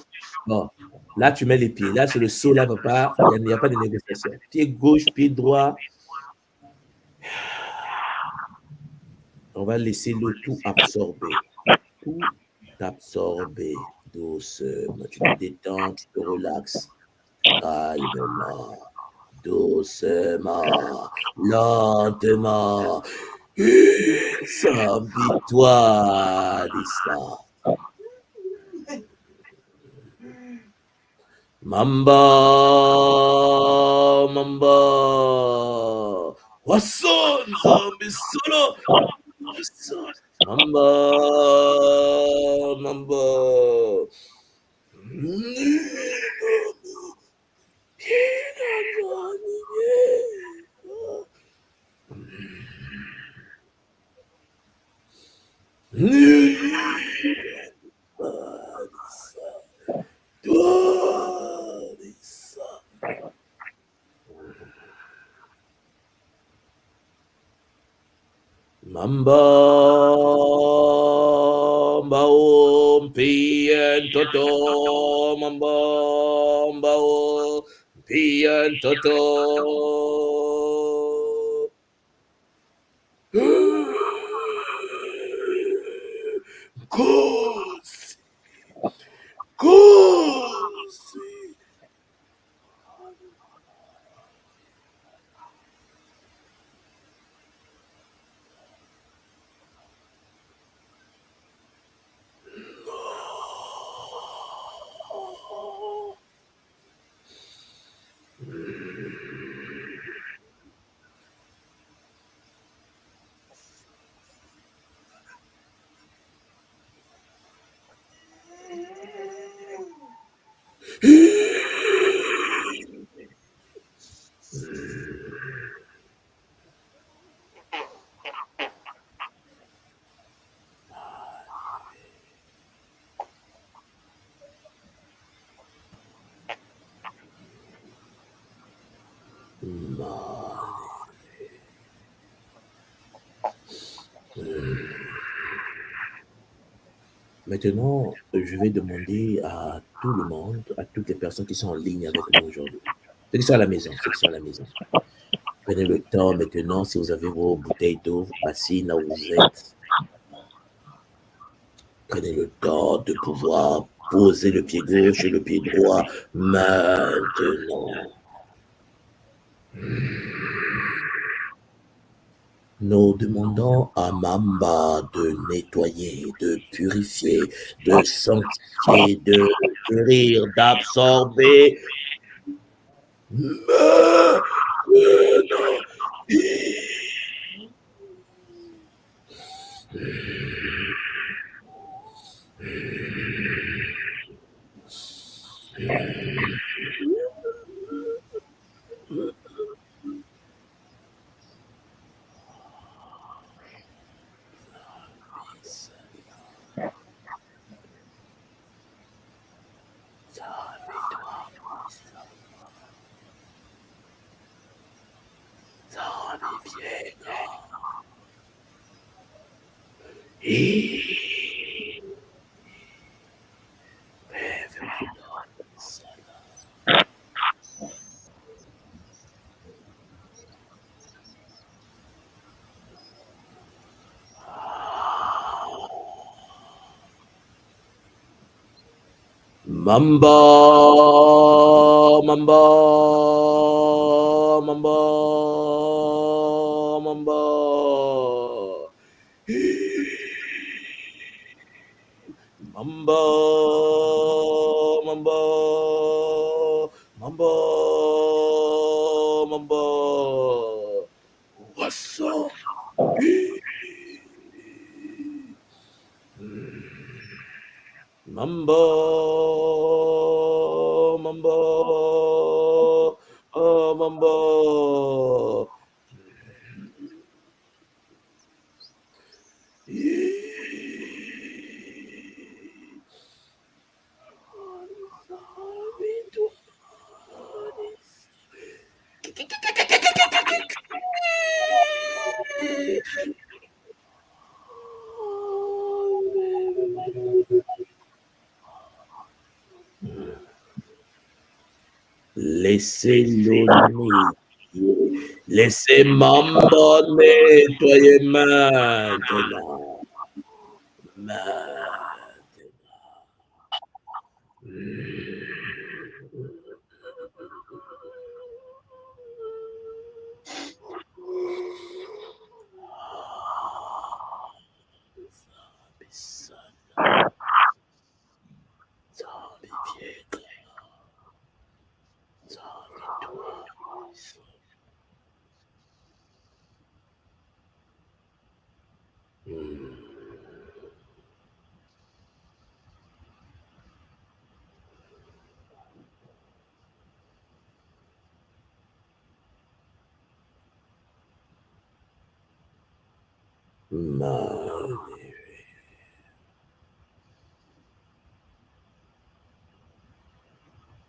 Bon, là, tu mets les pieds. Là, c'est le saut, là, papa. Il n'y a pas de négociation. Pied gauche, pied droit. On va laisser l'eau tout absorber. Tout absorber doucement. Tu te détends, tu te relaxes. Calmement, doucement, lentement. Sans victoire, descend. Mamba, Mamba. Wasson, zombie solo. Wasson. Mamba, Mamba. Mamba, Mbao, Pien Toto, Mamba, Mbao, Pien Toto. Kosi, Kosi. Maintenant, je vais demander à tout le monde, à toutes les personnes qui sont en ligne avec nous aujourd'hui, ceux qui sont à la maison, prenez le temps maintenant, si vous avez vos bouteilles d'eau, asseyez là où vous êtes. Prenez le temps de pouvoir poser le pied gauche et le pied droit maintenant. Nous demandons à Mamba de nettoyer, de purifier, de sanctifier, de guérir, d'absorber. Mamba, Mamba, Mamba, Mamba. Mamba, Mamba, Mamba, Mamba. What's up? Mamba, Mamba, Mamba. Laissez-le Laissez Mamba nettoyer maintenant.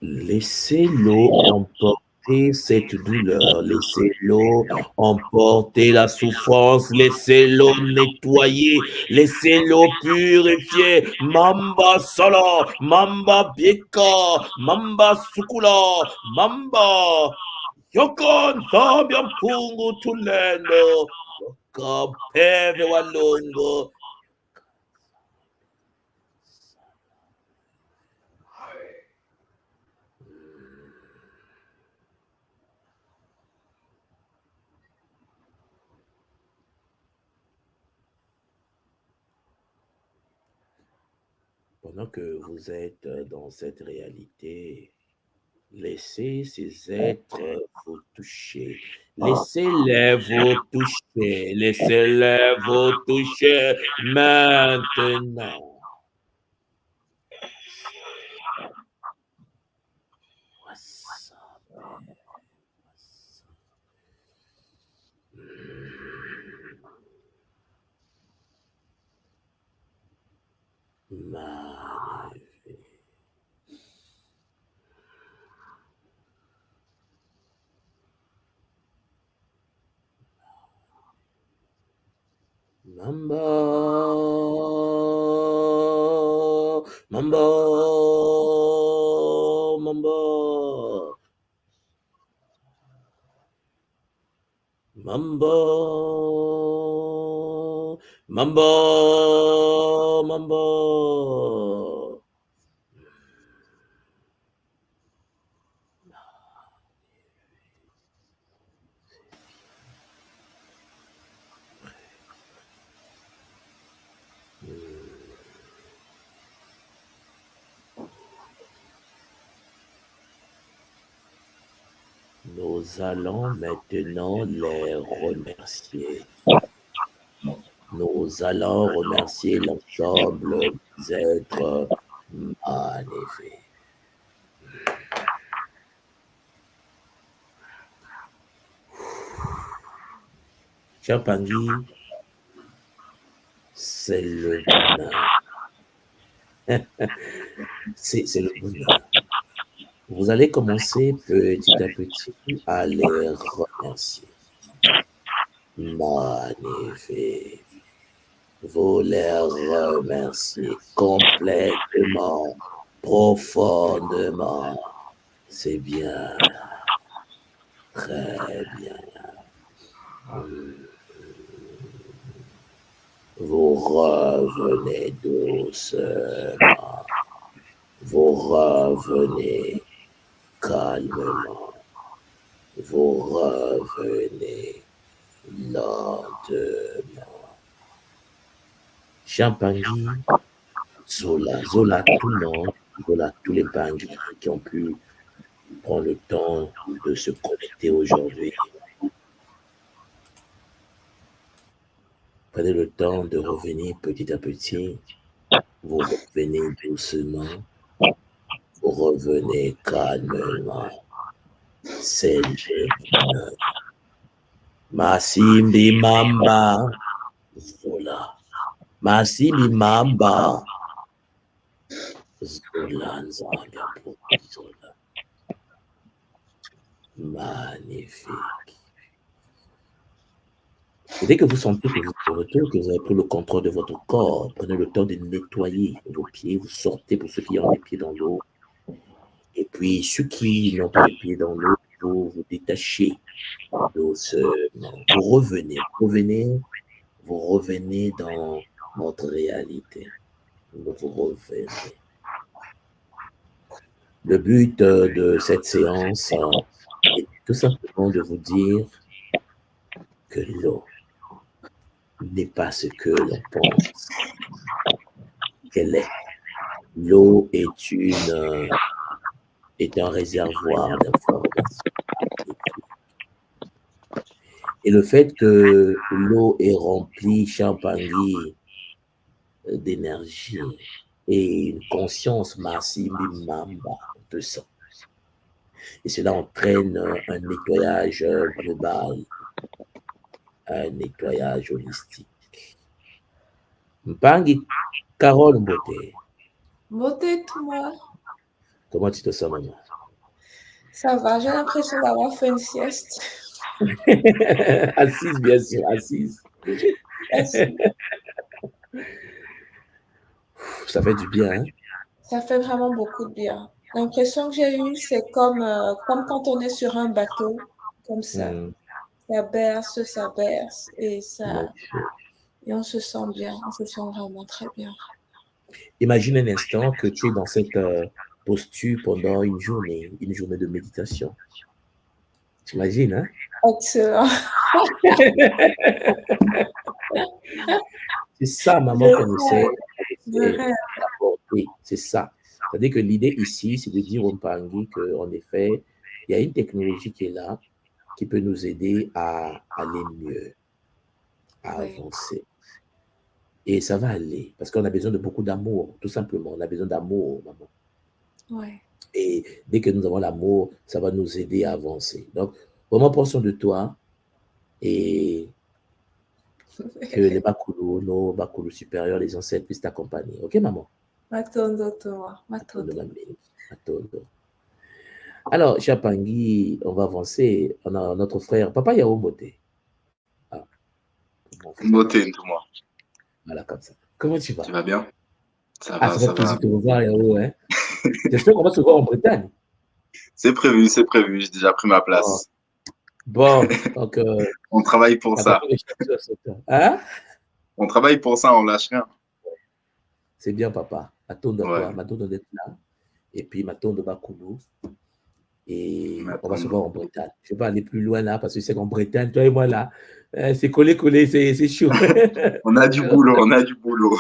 Laissez-le emporter cette douleur, laissez-le emporter la souffrance, laissez-le nettoyer, laissez-le purifier. Mamba Sala, Mamba Bieka, Mamba Sukula, Mamba Yokon Sabian Pungu Tulendo, Kapeve Walungo. Pendant que vous êtes dans cette réalité, laissez ces êtres vous toucher. Laissez-les vous toucher. Laissez-les vous toucher maintenant. Magnifique. Mamba, Mamba, Mamba, Mamba, Mamba, Mamba. Nous allons maintenant les remercier. Nous allons remercier l'ensemble des êtres magnifiques. Cher Pangui, c'est le bonheur. C'est le bonheur. Vous allez commencer petit à petit à les remercier. Magnifique. Vous les remerciez complètement, profondément. C'est bien. Très bien. Vous revenez doucement. Vous revenez calmement. Vous revenez lentement. Champangui, Zola, tout le monde, Zola, tous les Pangui qui ont pu prendre le temps de se connecter aujourd'hui. Prenez le temps de revenir petit à petit. Vous revenez doucement. Vous revenez calmement. C'est le bonheur. Masimbi Mamba. Zola. Masimbi Mamba. Zola Nzambia pour Zola. Magnifique. Et dès que vous sentez que vous êtes de retour, que vous avez pris le contrôle de votre corps, prenez le temps de nettoyer vos pieds, vous sortez pour ceux qui ont les pieds dans l'eau. Et puis, ceux qui n'ont pas les pieds dans l'eau, vous vous détachez doucement. Vous revenez dans votre réalité. Vous revenez. Le but de cette séance est tout simplement de vous dire que l'eau n'est pas ce que l'on pense qu'elle est. L'eau est un réservoir d'informations. Et le fait que l'eau est remplie, Champangui, d'énergie et une conscience massive, mamba, de ça. Et cela entraîne un nettoyage global, un nettoyage holistique. Mpangi, Carole Mbote. Beauté, toi. Comment tu te sens, maman? Ça va, j'ai l'impression d'avoir fait une sieste. Assise, bien sûr, assise. Merci. Ça fait du bien, hein? Ça fait vraiment beaucoup de bien. L'impression que j'ai eue, c'est comme quand on est sur un bateau, comme ça. Ça berce, et et on se sent bien, on se sent vraiment très bien. Imagine un instant que tu es dans cette posture pendant une journée de méditation. T'imagines, hein? Excellent. C'est ça, maman, qu'on essaie de c'est ça. C'est-à-dire que l'idée ici, c'est de dire au Mpangi qu'en effet, il y a une technologie qui est là, qui peut nous aider à aller mieux, à avancer. Et ça va aller, parce qu'on a besoin de beaucoup d'amour, tout simplement. On a besoin d'amour, maman. Ouais. Et dès que nous avons l'amour, ça va nous aider à avancer. Donc, vraiment, prends soin de toi et que les Bakulu, nos Bakulu supérieurs, les ancêtres puissent t'accompagner. Ok, maman? Matondo, toi. Matondo. Matondo. Alors, Champangui, on va avancer. On a notre frère, Papa Yao Mbote. Ah. Mbote, tout moi. Voilà, comme ça. Comment tu vas? Tu vas bien? Ça va, ça va. Te revoir, Yao, hein? J'espère qu'on va se voir en Bretagne. C'est prévu. J'ai déjà pris ma place. Bon, donc... on travaille pour ça. Hein? On travaille pour ça, on lâche rien. C'est bien, papa. Matondo, toi, Matondo d'être là. Et puis Matondo Bakulu. Et on va se voir en Bretagne. Je ne vais pas aller plus loin là, parce que c'est qu'en Bretagne, toi et moi là, c'est collé, c'est chaud. On a du boulot. On a du boulot,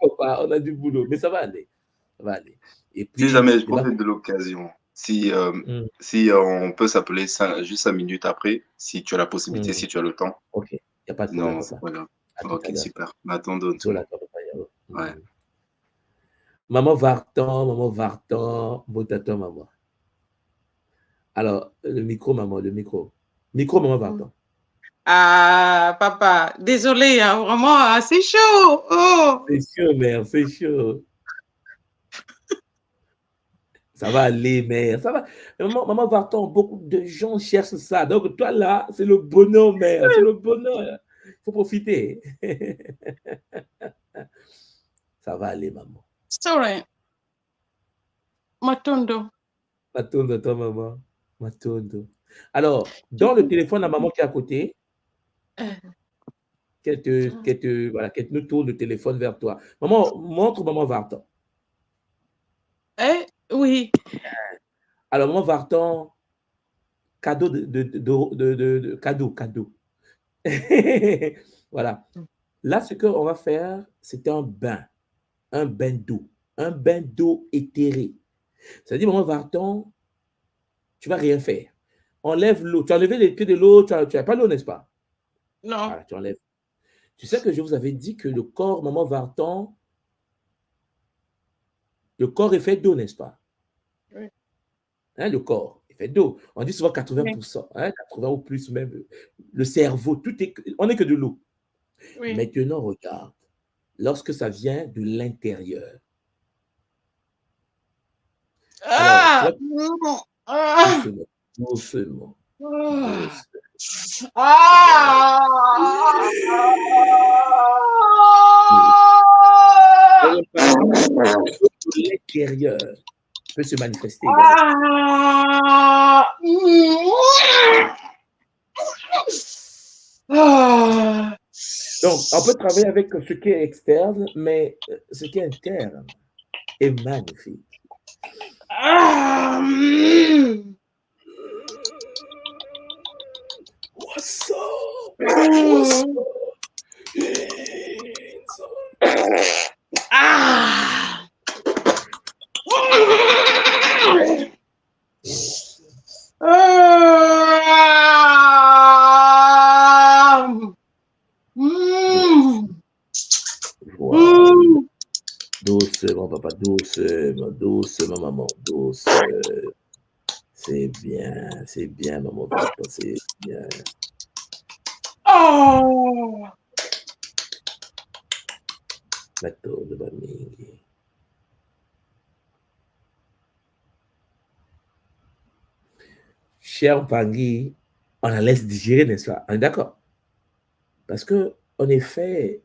papa, on a du boulot. Mais ça va aller. Ça va aller. Et puis, si jamais je profite de l'occasion, si on peut s'appeler juste 5 minutes après, si tu as la possibilité, si tu as le temps. Ok, il n'y a pas de problème. Non, c'est pas grave. Ok, super. M'attendons. Ouais. Maman Vartan, Botaton, maman. Alors, le micro, maman, le micro. Micro, maman Vartan. Ah, papa, désolé, hein, vraiment, c'est chaud. Oh. C'est chaud, mère, c'est chaud. Ça va aller, mère, ça va. Maman Vartan, beaucoup de gens cherchent ça. Donc, toi, là, c'est le bonheur, mère, c'est le bonheur. Il faut profiter. Ça va aller, maman. Sorry. Matondo. Matondo, toi, maman. Matondo. Alors, dans le téléphone, la maman qui est à côté, qu'elle nous tourne le téléphone vers toi. Maman, montre maman Vartan. Oui. Alors, maman Vartan, cadeau cadeau. Voilà. Là, ce qu'on va faire, c'est un bain d'eau éthérée. C'est-à-dire, maman Vartan, tu ne vas rien faire. Enlève l'eau. Tu as enlevé les pieds de l'eau, tu n'as pas l'eau, n'est-ce pas? Non. Voilà, tu enlèves. Tu sais que je vous avais dit que le corps, maman Vartan, le corps est fait d'eau, n'est-ce pas? Oui. Hein, le corps est fait d'eau. On dit souvent 80%, hein, 80 ou plus même. Le cerveau, on n'est que de l'eau. Oui. Maintenant, regarde, lorsque ça vient de l'intérieur. Doucement. L'intérieur peut se manifester également. Donc, on peut travailler avec ce qui est externe, mais ce qui est interne est magnifique. What's up? What's up? Wow. Doucement, papa, doucement, maman, doucement. C'est bien, maman, papa, c'est bien. Bateau de Bamingi. Cher Pangui, on la laisse digérer, n'est-ce pas? On est d'accord? Parce que, en effet,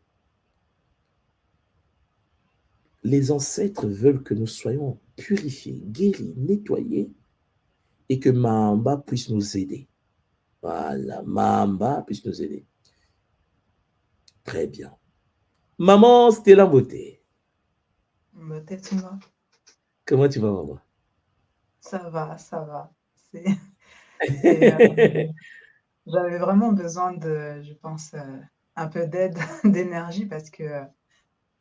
les ancêtres veulent que nous soyons purifiés, guéris, nettoyés, et que Mamba puisse nous aider. Voilà, Mamba puisse nous aider. Très bien. Maman, c'était la beauté. Beauté, tu vois. Comment tu vas, maman? Ça va. J'avais vraiment besoin de, je pense, un peu d'aide, d'énergie, parce que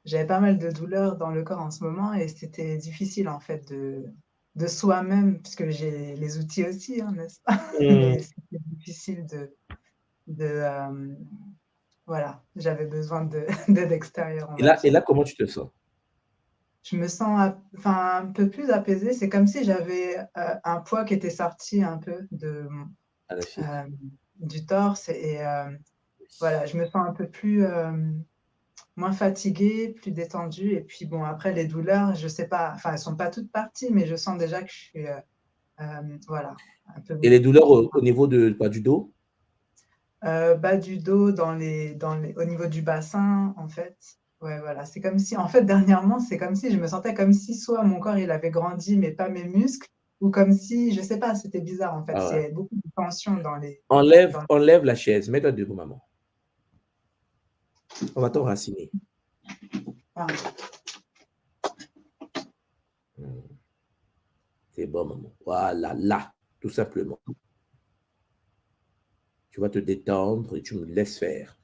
j'avais pas mal de douleurs dans le corps en ce moment, et c'était difficile, en fait, de soi-même, puisque j'ai les outils aussi, hein, n'est-ce pas? Mais c'était difficile voilà, j'avais besoin d'aide extérieure. Et là, comment tu te sens? Je me sens un peu plus apaisée. C'est comme si j'avais un poids qui était sorti un peu du torse. Et voilà, je me sens un peu plus moins fatiguée, plus détendue. Et puis bon, après les douleurs, je sais pas, enfin, elles ne sont pas toutes parties, mais je sens déjà que je suis voilà, un peu. Et les douleurs au niveau du dos? Bas du dos, au niveau du bassin, en fait. Ouais, voilà. C'est comme si, en fait, dernièrement, c'est comme si je me sentais comme si soit mon corps, il avait grandi, mais pas mes muscles, ou comme si, je sais pas, c'était bizarre, en fait. Ah ouais. C'est beaucoup de tension dans les... Enlève la chaise, mets-toi debout, maman. On va t'enraciner. C'est bon, maman. Voilà, là, tout simplement. Tu vas te détendre et tu me laisses faire.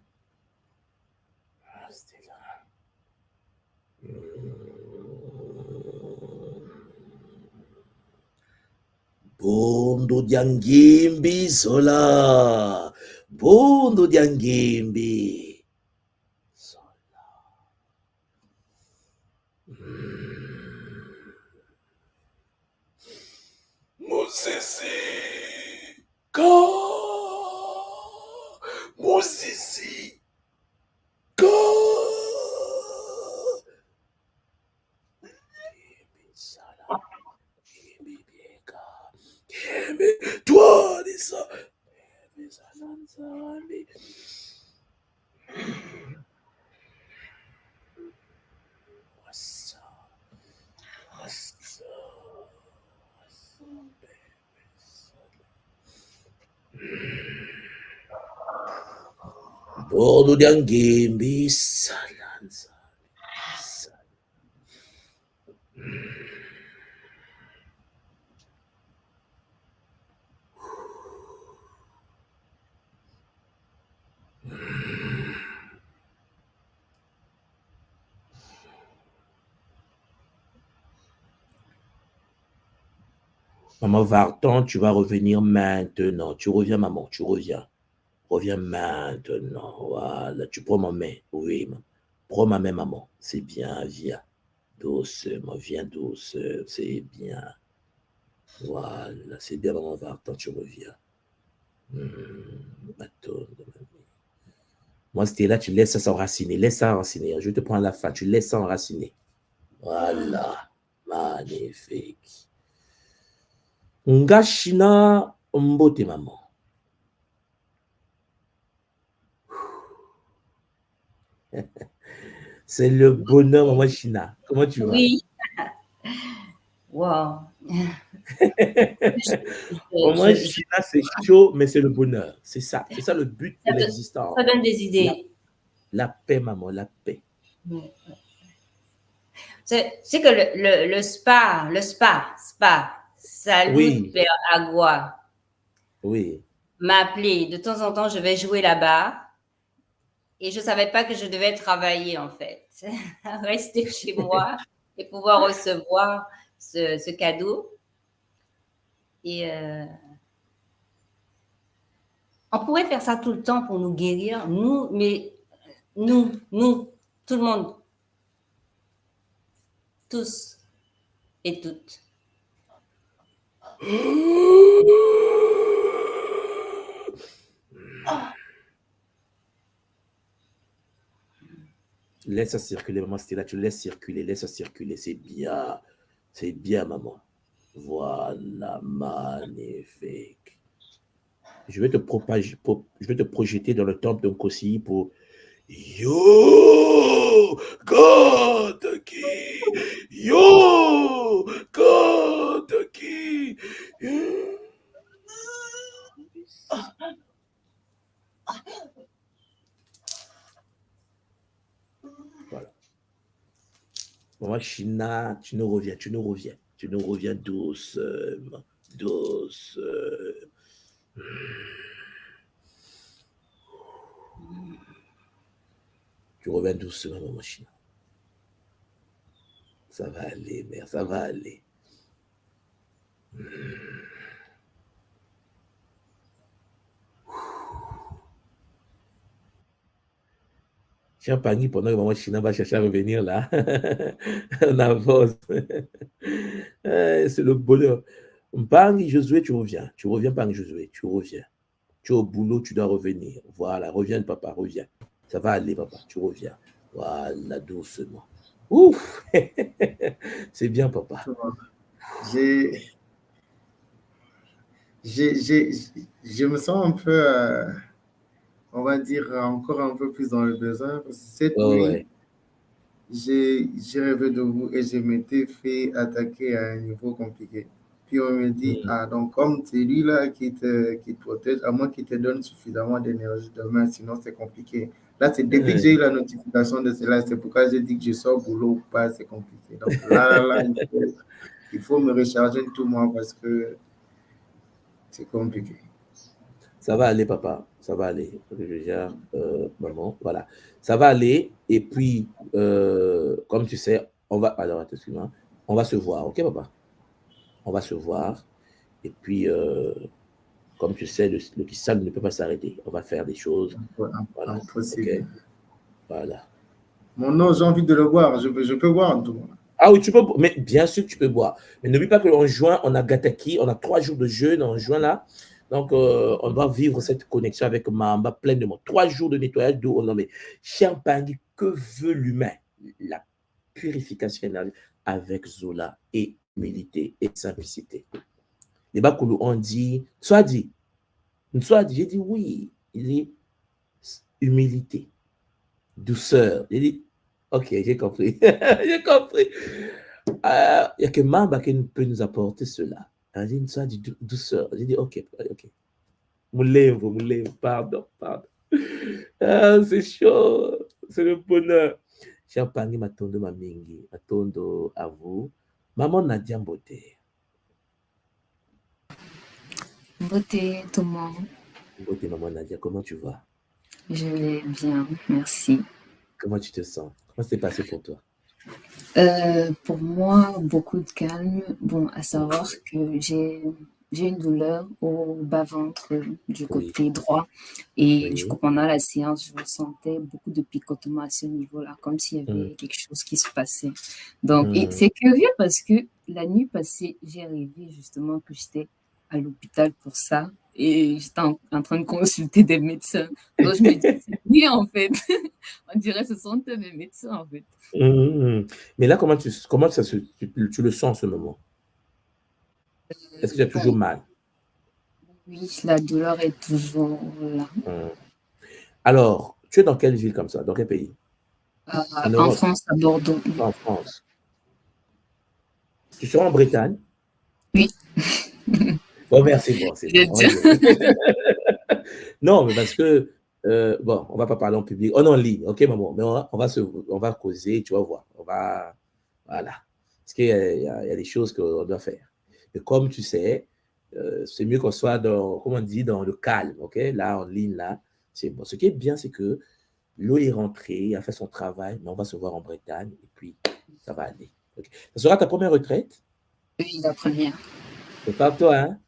Bondo diangimbi sola. Bondo diangimbi sola. Musisi. Musisi. Toi, dis ça. Bodo diangimbi salanza. Maman Vartan, tu vas revenir maintenant. Tu reviens, maman, tu reviens. Reviens maintenant. Voilà, tu prends ma main. Oui, prends ma main, maman. C'est bien, viens. Doucement, viens doucement. C'est bien. Voilà, c'est bien, maman Vartan, tu reviens. Attends. Moi, c'était là, tu laisses ça s'enraciner. Laisse ça enraciner. Je te prends la fin. Tu laisses ça enraciner. Voilà. Magnifique. Ngashina Mbote maman. C'est le bonheur, maman China. Comment tu vas? Oui. Wow. Maman China, c'est chaud, mais c'est le bonheur. C'est ça le but de l'existence. Ça donne des idées. La paix, maman, la paix. C'est que le spa, Salut Oui. Père Agua, Oui. m'a appelé. De temps en temps, je vais jouer là-bas. Et je ne savais pas que je devais travailler, en fait. Rester chez moi et pouvoir recevoir ce cadeau. Et on pourrait faire ça tout le temps pour nous guérir. Nous, tout le monde. Tous et toutes. Laisse ça circuler, maman Stella, tu laisses ça circuler, c'est bien, maman. Voilà, magnifique. Je vais te projeter dans le temple de Nkosi pour Yo, God qui, Yo, God qui. Voilà. Maman China, tu nous reviens doucement. Tu reviens doucement, maman China. Ça va aller, mère, ça va aller. Champagne, pendant que maman China va chercher à revenir là, on avance. C'est le bonheur. Mpang, Josué, tu reviens, Mpang, Josué, tu reviens. Tu es au boulot, tu dois revenir. Voilà, reviens, papa, reviens. Ça va aller, papa, tu reviens. Voilà, doucement. Ouf! C'est bien, papa. Je me sens un peu, on va dire, encore un peu plus dans le besoin. Parce que cette nuit, Ouais. j'ai rêvé de vous et je m'étais fait attaquer à un niveau compliqué. Puis on me dit, ah, donc comme c'est lui-là qui te protège, à moins qu'il te donne suffisamment d'énergie demain, sinon c'est compliqué. Là, c'est depuis que j'ai eu la notification de cela, c'est pourquoi j'ai dit que je sors boulot ou pas, c'est compliqué. Donc là, il faut me recharger tout moi parce que c'est compliqué. Ça va aller, papa. Ça va aller. Je gère, maman. Voilà. Ça va aller. Et puis, comme tu sais, on va. Alors, excuse-moi. On va se voir. OK, papa? On va se voir. Et puis, comme tu sais, le Kissan ne peut pas s'arrêter. On va faire des choses. Voilà. Impossible. Okay. Voilà. Mon nom, j'ai envie de le voir. Je peux voir en tout cas. Ah oui, tu peux, mais bien sûr que tu peux boire. Mais n'oublie pas qu'en juin, on a Gataki, on a 3 jours de jeûne en juin là. Donc, on doit vivre cette connexion avec Mamba plein de monde. 3 jours de nettoyage d'eau. Non, mais Champagne, que veut l'humain? La purification avec Zola et humilité et simplicité. Les Bakoulou ont dit, j'ai dit oui, il est humilité, douceur. J'ai dit, ok, j'ai compris. J'ai compris. Il n'y a que Mamba qui peut nous apporter cela. J'ai dit douceur. J'ai dit, ok. Moulevo, pardon. Ah, c'est chaud. C'est le bonheur. Champagne, matondo mamingi, matondo à vous. Maman Nadia Mbote. Mbote, tout le monde. Mbote, maman Nadia, comment tu vas? Je vais bien, merci. Comment tu te sens? Comment s'est passé pour toi? Pour moi, beaucoup de calme. Bon, à savoir que j'ai une douleur au bas-ventre du côté droit. Et du coup, pendant la séance, je ressentais beaucoup de picotements à ce niveau-là, comme s'il y avait quelque chose qui se passait. Donc, et c'est curieux parce que la nuit passée, j'ai rêvé justement que j'étais à l'hôpital pour ça. Et j'étais en train de consulter des médecins. Donc, je me dis, oui, en fait. On dirait que ce sont eux mes médecins, en fait. Mais là, comment tu le sens en ce moment? Est-ce que tu as toujours mal? Oui, la douleur est toujours là. Alors, tu es dans quelle ville comme ça? Dans quel pays? En En Europe? France, à Bordeaux. En France. Tu seras en Bretagne? Oui. Bon, merci. Bon, c'est bon. Non, mais parce que, bon, on ne va pas parler en public. On est en ligne, ok, maman? Mais on va causer, tu vas voir. Voilà. Parce qu'il y a des choses qu'on doit faire. Mais comme tu sais, c'est mieux qu'on soit dans, comment on dit, dans le calme, ok? Là, en ligne, là, c'est bon. Ce qui est bien, c'est que l'eau est rentrée, elle a fait son travail, mais on va se voir en Bretagne, et puis ça va aller. Okay. Ça sera ta première retraite? Oui, la première. C'est pas toi, hein?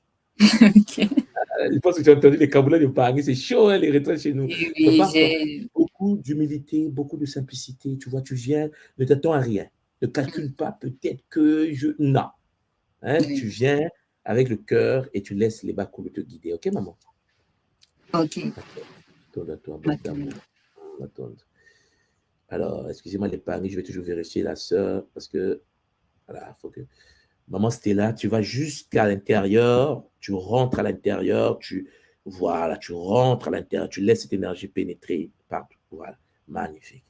Ok. Je pense que tu as entendu les Camerounais de Paris, c'est chaud, hein, les retraites chez nous. Oui, beaucoup d'humilité, beaucoup de simplicité. Tu vois, tu viens, ne t'attends à rien. Ne calcule pas, peut-être que je. Non. Hein, oui. Tu viens avec le cœur et tu laisses les bas te guider. Ok, maman? Ok. Alors, excusez-moi les paris, je vais toujours vérifier la sœur parce que, voilà, il faut que. Maman Stella, tu vas jusqu'à l'intérieur, tu rentres à l'intérieur, voilà, tu rentres à l'intérieur, tu laisses cette énergie pénétrer partout. Voilà, magnifique.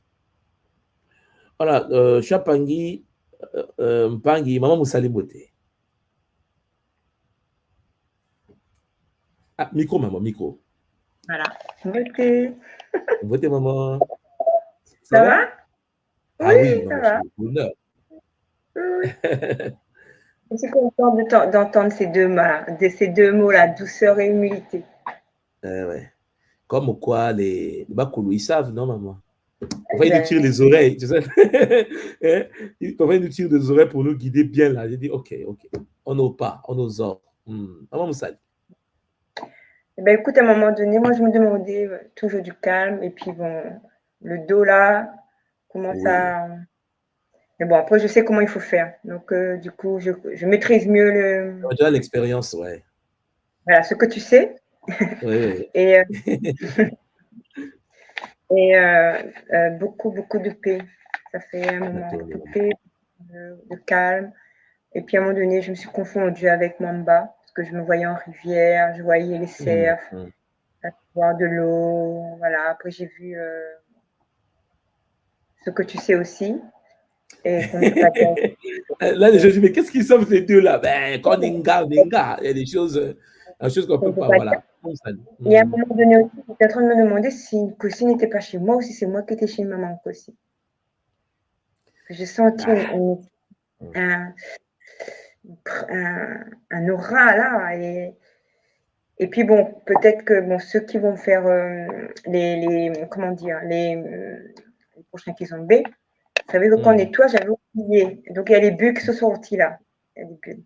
Voilà, Chapangi, Mpangi, Maman Moussali Boté. Ah, micro, maman, micro. Voilà. Beauté. Beauté, maman. Ça va? Ah oui, ça maman, va. c'est le bonheur. Oui. Je suis contente d'entendre ces deux mots-là, douceur et humilité. Ouais. Comme quoi, les Bakoulou, ils savent, non, maman? Parfois, ils nous tirent les oreilles, tu sais. Parfois, ils nous tirent les oreilles pour nous guider bien là. J'ai dit, ok. On n'ose pas, on ose. Maman Moussali. Ben, écoute, à un moment donné, moi, je me demandais toujours du calme. Et puis, bon, le dos là commence à. Mais bon, après, je sais comment il faut faire. Donc, du coup, je maîtrise mieux le. Déjà, l'expérience, ouais. Voilà, ce que tu sais. Oui. Et beaucoup de paix. Ça fait un moment de paix, de calme. Et puis, à un moment donné, je me suis confondue avec Mamba. Parce que je me voyais en rivière, je voyais les cerfs, boire de l'eau. Voilà. Après, j'ai vu ce que tu sais aussi. Et là, les gens disent, mais qu'est-ce qu'ils savent ces deux-là? Ben, quand Ninga, il y a des choses qu'on ne peut pas, voilà. Et à un moment donné aussi, j'étais en train de me demander si Nkosi n'était pas chez moi ou si c'est moi qui étais chez maman Nkosi. J'ai senti un aura là. Et puis bon, peut-être que ceux qui vont faire les prochains qui sont B, vous savez que quand on nettoie, j'avais oublié. Donc il y a les bulles qui sont sorties là. Il y a des bulles.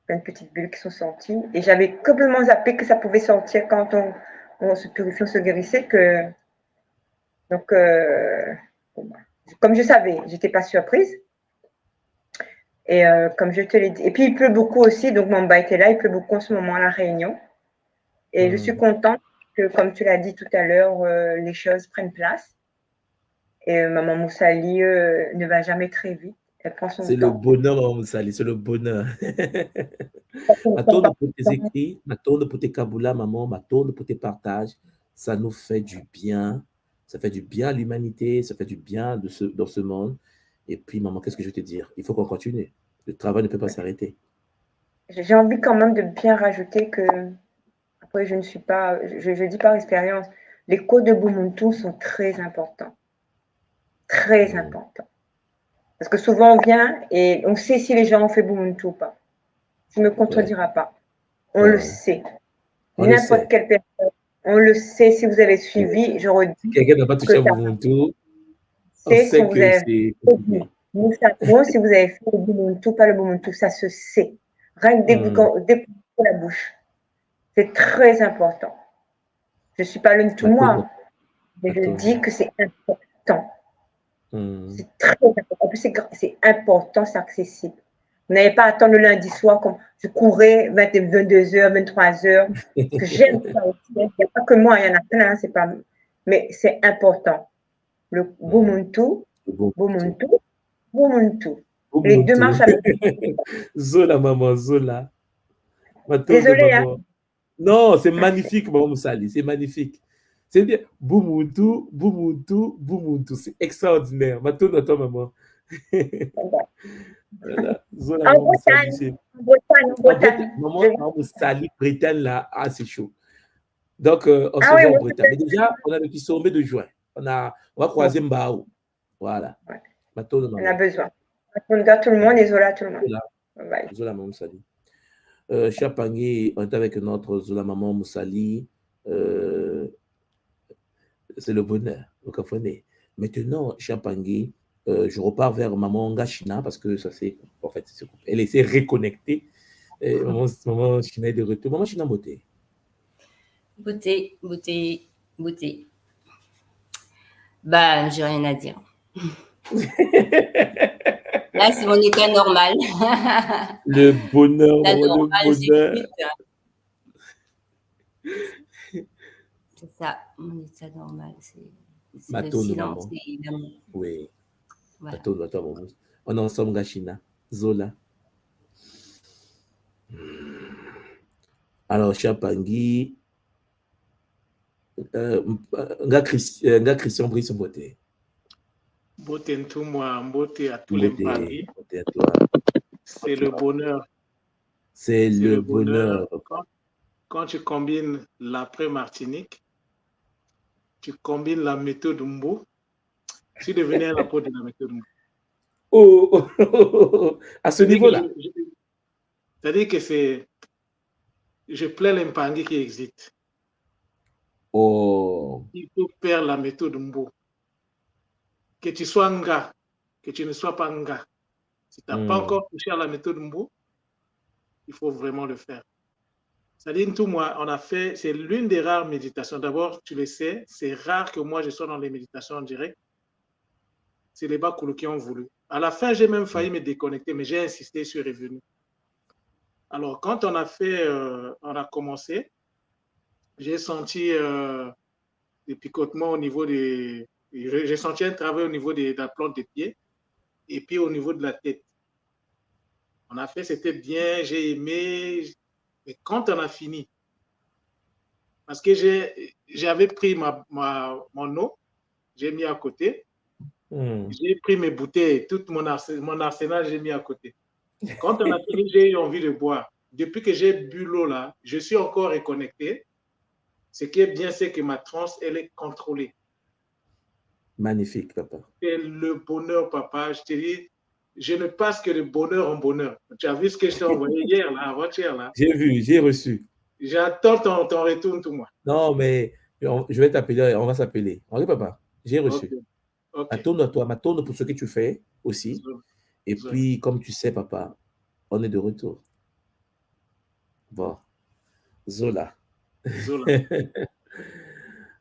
Plein de petites bulles qui sont sorties. Et j'avais complètement zappé que ça pouvait sortir quand on se purifiait, on se guérissait. Donc, comme je savais, je n'étais pas surprise. Et comme je te l'ai dit. Et puis, il pleut beaucoup aussi. Donc, Mamba était là. Il pleut beaucoup en ce moment à La Réunion. Et je suis contente que, comme tu l'as dit tout à l'heure, les choses prennent place. Et maman Moussali ne va jamais très vite. Elle prend son temps. C'est le bonheur, maman Moussali. C'est le bonheur. Ma tourne pour tes écrits, ma tourne pour tes kaboula, maman, ma tourne pour tes partages. Ça nous fait du bien. Ça fait du bien à l'humanité. Ça fait du bien dans ce monde. Et puis, maman, qu'est-ce que je vais te dire? Il faut qu'on continue. Le travail ne peut pas s'arrêter. J'ai envie quand même de bien rajouter que, après, je ne suis pas, je dis par expérience, les codes de Bumuntu sont très importants. Très importants. Parce que souvent, on vient et on sait si les gens ont fait Bumuntu ou pas. Tu ne me contrediras pas. On le sait. N'importe quelle personne, on le sait. Si vous avez suivi, je redis. Si quelqu'un n'a pas touché à Bumuntu, on sait que c'est compliqué. Nous savons si vous avez fait le Bumuntu, pas le Bumuntu, ça se sait. Rien que dès que vous la bouche. C'est très important. Je ne suis pas l'une tout moi, mais je dis que c'est important. C'est très important. En plus, c'est important, c'est accessible. Vous n'avez pas à attendre le lundi soir comme je courais 22h, 23h. Parce que j'aime ça aussi. Il n'y a pas que moi, il y en a plein, c'est pas. Mais c'est important. Le Bumuntu, Bumuntu. Les deux marchent avec. Zola, maman, Zola. Désolée, hein. Non, c'est magnifique, Maman Moussali, c'est magnifique. C'est bien. Boumountou, Boumountou, Boumountou. C'est extraordinaire. Maintenant, à toi, maman. Voilà. Zola, En Maman Bretagne, Moussali, en Bretagne, en Bretagne. Maman Moussali, Bretagne, là, ah, c'est chaud. Donc, on se Ah oui, voit en oui, Bretagne. Mais déjà, on a le petit sommet de juin. On va croiser Mbao. Voilà. ouais. Maintenant, On a besoin. On regarde tout le monde et Zola tout le monde. Zola, Zola Maman Moussali. Chapangui, on est avec notre Zola Maman Moussali. C'est le bonheur, vous comprenez. Maintenant, Chapangui, je repars vers Maman Ngachina parce que ça c'est, en fait, elle s'est reconnectée. Maman China est de retour. Maman China beauté. Beauté, beauté, beauté. Bah, j'ai rien à dire. Là, c'est mon état normal. Le bonheur, La maman, normale, le bonheur. C'est ça, mon état normal. C'est le Maman, silence et l'amour. Oui. Voilà. Maman. On est ensemble, Gachina. Zola. Alors, Chapangui, Christian Brice Beauté. Beauté tout moi, beauté à tous les paris. Beauté à toi. C'est le bonheur. C'est le bonheur. Quand tu combines l'après-Martinique, tu combines la méthode Mbo, tu devenais un apôtre de la méthode Mbo. À ce niveau-là. C'est-à-dire que je plais l'impangui qui existe. Il faut faire la méthode Mbo. Que tu sois un gars, que tu ne sois pas un gars. Si tu n'as pas encore touché à la méthode Mbo, il faut vraiment le faire. C'est-à-dire, tout moi, on a fait, c'est l'une des rares méditations. D'abord, tu le sais, c'est rare que moi je sois dans les méditations en direct. C'est les Bakoulou qui ont voulu. À la fin, j'ai même failli me déconnecter, mais j'ai insisté, je suis revenu. Alors, quand on a fait, on a commencé, j'ai senti des picotements au niveau des... J'ai senti un travail au niveau de la plante des pieds et puis au niveau de la tête. On a fait, c'était bien, j'ai aimé. Mais quand on a fini, parce que j'avais pris mon eau, j'ai mis à côté. J'ai pris mes bouteilles, tout mon arsenal, j'ai mis à côté. Quand on a fini, j'ai eu envie de boire. Depuis que j'ai bu l'eau là, je suis encore reconnecté. Ce qui est bien, c'est que ma transe, elle est contrôlée. Magnifique, papa. C'est le bonheur, papa. Je te dis, je ne passe que de bonheur en bonheur. Tu as vu ce que je t'ai envoyé hier, là, avant-hier, là? J'ai vu, j'ai reçu. J'attends ton retour, tout moi. Non, mais je vais t'appeler, on va s'appeler. Ok, papa, j'ai reçu. Okay. Attends à toi, m'attends pour ce que tu fais aussi. Et puis, comme tu sais, papa, on est de retour. Bon. Zola.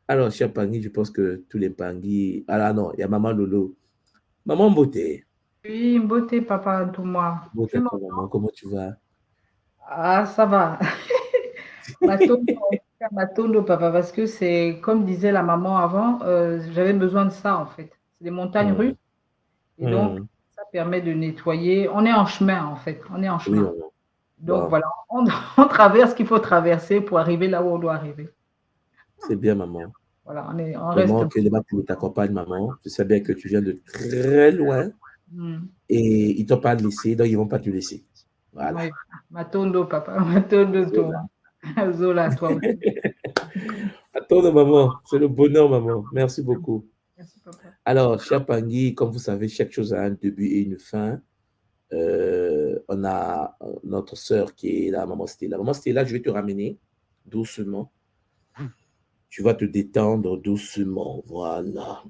Alors, cher Pangui, je pense que tous les Pangui... Ah non, il y a Maman Lolo. Maman Beauté. Oui, beauté, papa, tout moi. Beauté, maman, comment tu vas? Ah, ça va. Matondo, papa, parce que c'est, comme disait la maman avant, j'avais besoin de ça, en fait. C'est des montagnes russes. Et donc, ça permet de nettoyer. On est en chemin, en fait. On est en chemin. Oui, donc, voilà, on traverse ce qu'il faut traverser pour arriver là où on doit arriver. C'est bien, maman. Voilà, on vraiment reste... que les Bakoulou t'accompagnent, maman. Tu sais bien que tu viens de très loin et ils ne t'ont pas laissé, donc ils ne vont pas te laisser. Voilà. Oui. Matondo, papa. Matondo, toi. Zola, toi aussi. Attends, maman. C'est le bonheur, maman. Merci beaucoup. Merci, papa. Alors, cher Pangui, comme vous savez, chaque chose a un début et une fin. On a notre sœur qui est là, maman Stella. Maman Stella, je vais te ramener doucement. Tu vas te détendre doucement. Voilà.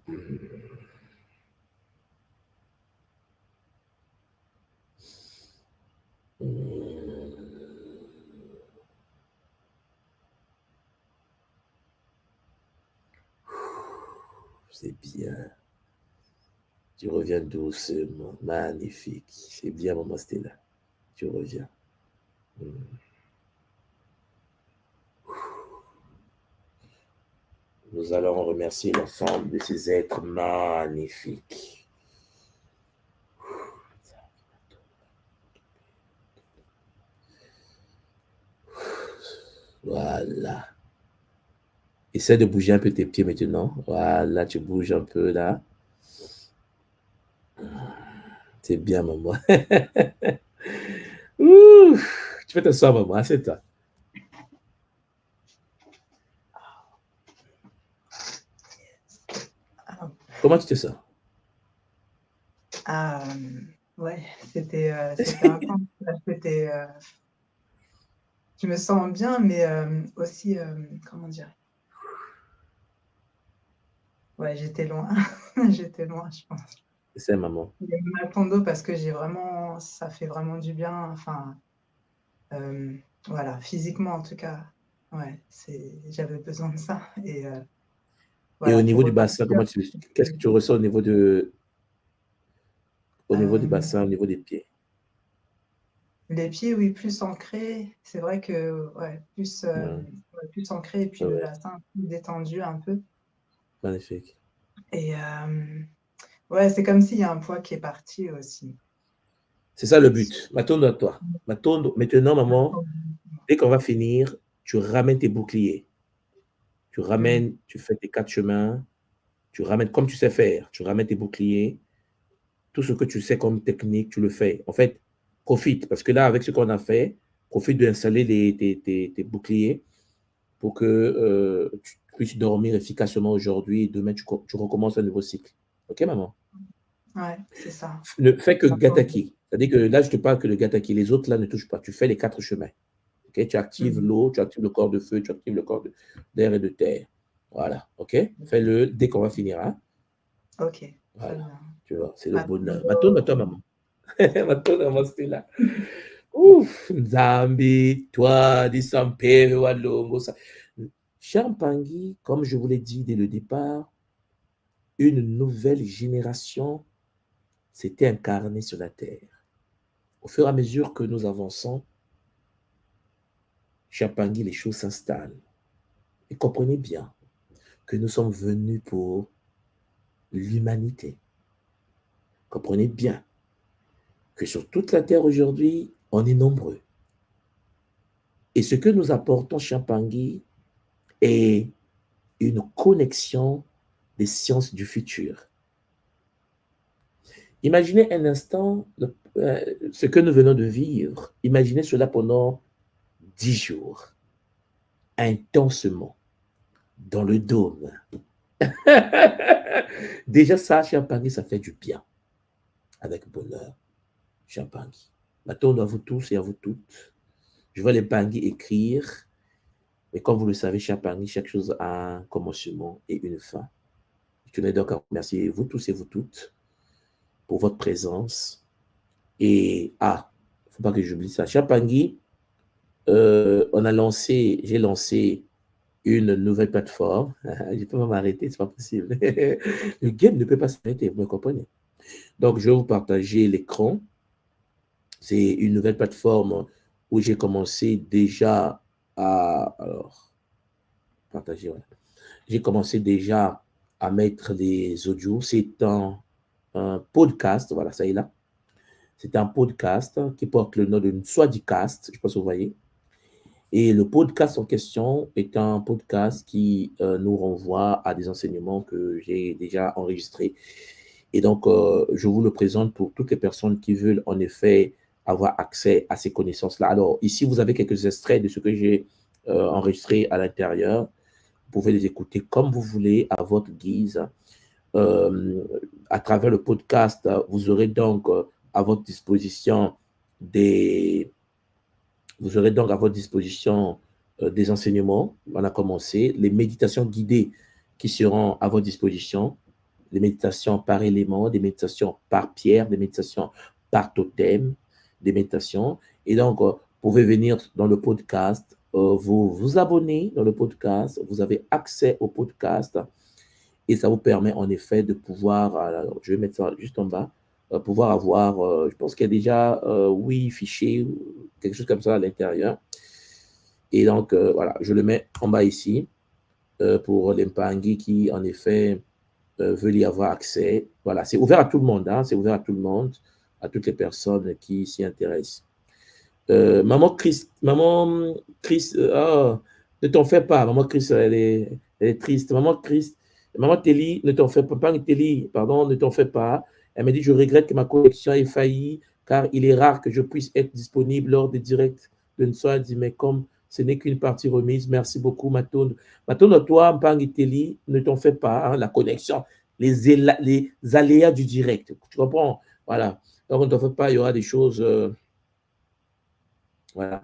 C'est bien. Tu reviens doucement. Magnifique. C'est bien, maman Stella. Tu reviens. Nous allons remercier l'ensemble de ces êtres magnifiques. Voilà. Essaie de bouger un peu tes pieds maintenant. Voilà, tu bouges un peu là. C'est bien, maman. Ouh, tu peux t'asseoir, maman. Assieds-toi. Comment tu te sens? Ouais, c'était intense. Je me sens bien, mais aussi, comment dire? Ouais, j'étais loin. J'étais loin, je pense. C'est maman. Il y a mal ton dos parce que ça fait vraiment du bien. Enfin, voilà, physiquement en tout cas. Ouais, j'avais besoin de ça. Et Et voilà, au niveau pour du bassin, qu'est-ce que tu ressens au niveau du bassin, au niveau des pieds? Les pieds, oui, plus ancrés. C'est vrai que, ouais, plus ancrés. Et puis le bassin plus détendu un peu. Magnifique. Et ouais, c'est comme s'il y a un poids qui est parti aussi. C'est ça le but. Maintenant, à toi. Maintenant, maman, dès qu'on va finir, tu ramènes tes boucliers. Tu ramènes, tu fais tes 4 chemins. Tu ramènes comme tu sais faire. Tu ramènes tes boucliers. Tout ce que tu sais comme technique, tu le fais. En fait, profite. Parce que là, avec ce qu'on a fait, profite d'installer tes boucliers pour que tu puisses dormir efficacement aujourd'hui. Et demain, tu recommences un nouveau cycle. OK, maman? Ouais, c'est ça. Ne fais que Gataki. C'est-à-dire que là, je te parle que de Gataki. Les autres, là, ne touchent pas. Tu fais les 4 chemins. OK? Tu actives l'eau, tu actives le corps de feu, tu actives le corps d'air et de terre. Voilà. OK? Fais-le dès qu'on va finir. Hein? OK. Voilà. Tu vois, c'est le bonheur. Maintenant, maman. Maintenant, maman, c'était là. Ouf, Nzambi, toi, Disampere, Walongo. Champangui, comme je vous l'ai dit dès le départ, une nouvelle génération s'était incarnée sur la terre. Au fur et à mesure que nous avançons, Champangui, les choses s'installent. Et comprenez bien que nous sommes venus pour l'humanité. Comprenez bien que sur toute la terre aujourd'hui, on est nombreux. Et ce que nous apportons, Champangui, est une connexion des sciences du futur. Imaginez un instant ce que nous venons de vivre. Imaginez cela pendant 10 jours, intensement, dans le dôme. Déjà ça, Champangui, ça fait du bien, avec bonheur. Champangui. Maintenant, à vous tous et à vous toutes. Je vois les Bangui écrire, mais comme vous le savez, Champangui, chaque chose a un commencement et une fin. Je tenais donc à remercier vous tous et vous toutes pour votre présence. Et, il ne faut pas que j'oublie ça. Champangui, j'ai lancé une nouvelle plateforme. Je ne peux pas m'arrêter, ce n'est pas possible. Le game ne peut pas s'arrêter, vous me comprenez? Donc, je vais vous partager l'écran. C'est une nouvelle plateforme où j'ai commencé déjà à... Alors, partager, voilà. J'ai commencé déjà à mettre des audios. C'est un podcast, voilà, ça y est là. C'est un podcast qui porte le nom de Swadicast, je pense que vous voyez. Et le podcast en question est un podcast qui nous renvoie à des enseignements que j'ai déjà enregistrés. Et donc, je vous le présente pour toutes les personnes qui veulent en effet avoir accès à ces connaissances-là. Alors, ici, vous avez quelques extraits de ce que j'ai enregistré à l'intérieur. Vous pouvez les écouter comme vous voulez, à votre guise. À travers le podcast, vous aurez donc à votre disposition des enseignements. On a commencé. Les méditations guidées qui seront à votre disposition. Des méditations par élément, des méditations par pierre, des méditations par totem, des méditations. Et donc, vous pouvez venir dans le podcast, vous abonner dans le podcast, vous avez accès au podcast et ça vous permet en effet de pouvoir, alors, je vais mettre ça juste en bas, pouvoir avoir, je pense qu'il y a déjà 8 fichiers, quelque chose comme ça à l'intérieur. Et donc, voilà, je le mets en bas ici pour les Mpangui qui, en effet, veulent y avoir accès. Voilà, c'est ouvert à tout le monde, hein, c'est ouvert à tout le monde, à toutes les personnes qui s'y intéressent. Maman Chris, ne t'en fais pas. Maman Chris, elle est triste. Maman Telly, ne t'en fais pas. Telly, pardon, ne t'en fais pas. Elle m'a dit, je regrette que ma connexion ait failli, car il est rare que je puisse être disponible lors des directs de Nsoa. Elle dit, mais comme ce n'est qu'une partie remise, merci beaucoup, Matonde. Matonde, toi, Mpang Telly, ne t'en fais pas. Hein, la connexion, les aléas du direct. Tu comprends? Voilà. Donc, ne t'en fais pas, il y aura des choses... voilà.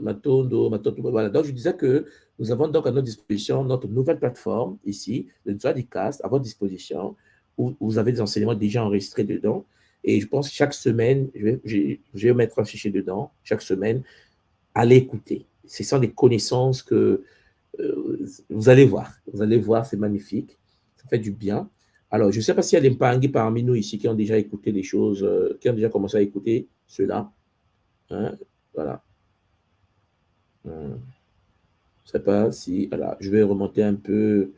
Matondo, voilà. Donc, je disais que nous avons donc à notre disposition notre nouvelle plateforme ici, le Nsoadicast, à votre disposition, où vous avez des enseignements déjà enregistrés dedans. Et je pense que chaque semaine, je vais mettre un fichier dedans, chaque semaine, allez écouter. Ce sont des connaissances que vous allez voir, c'est magnifique, ça fait du bien. Alors, je ne sais pas s'il y a des Mpangui parmi nous ici qui ont déjà écouté des choses, qui ont déjà commencé à écouter cela. Hein? Voilà. Je ne sais pas si... Voilà, je vais remonter un peu.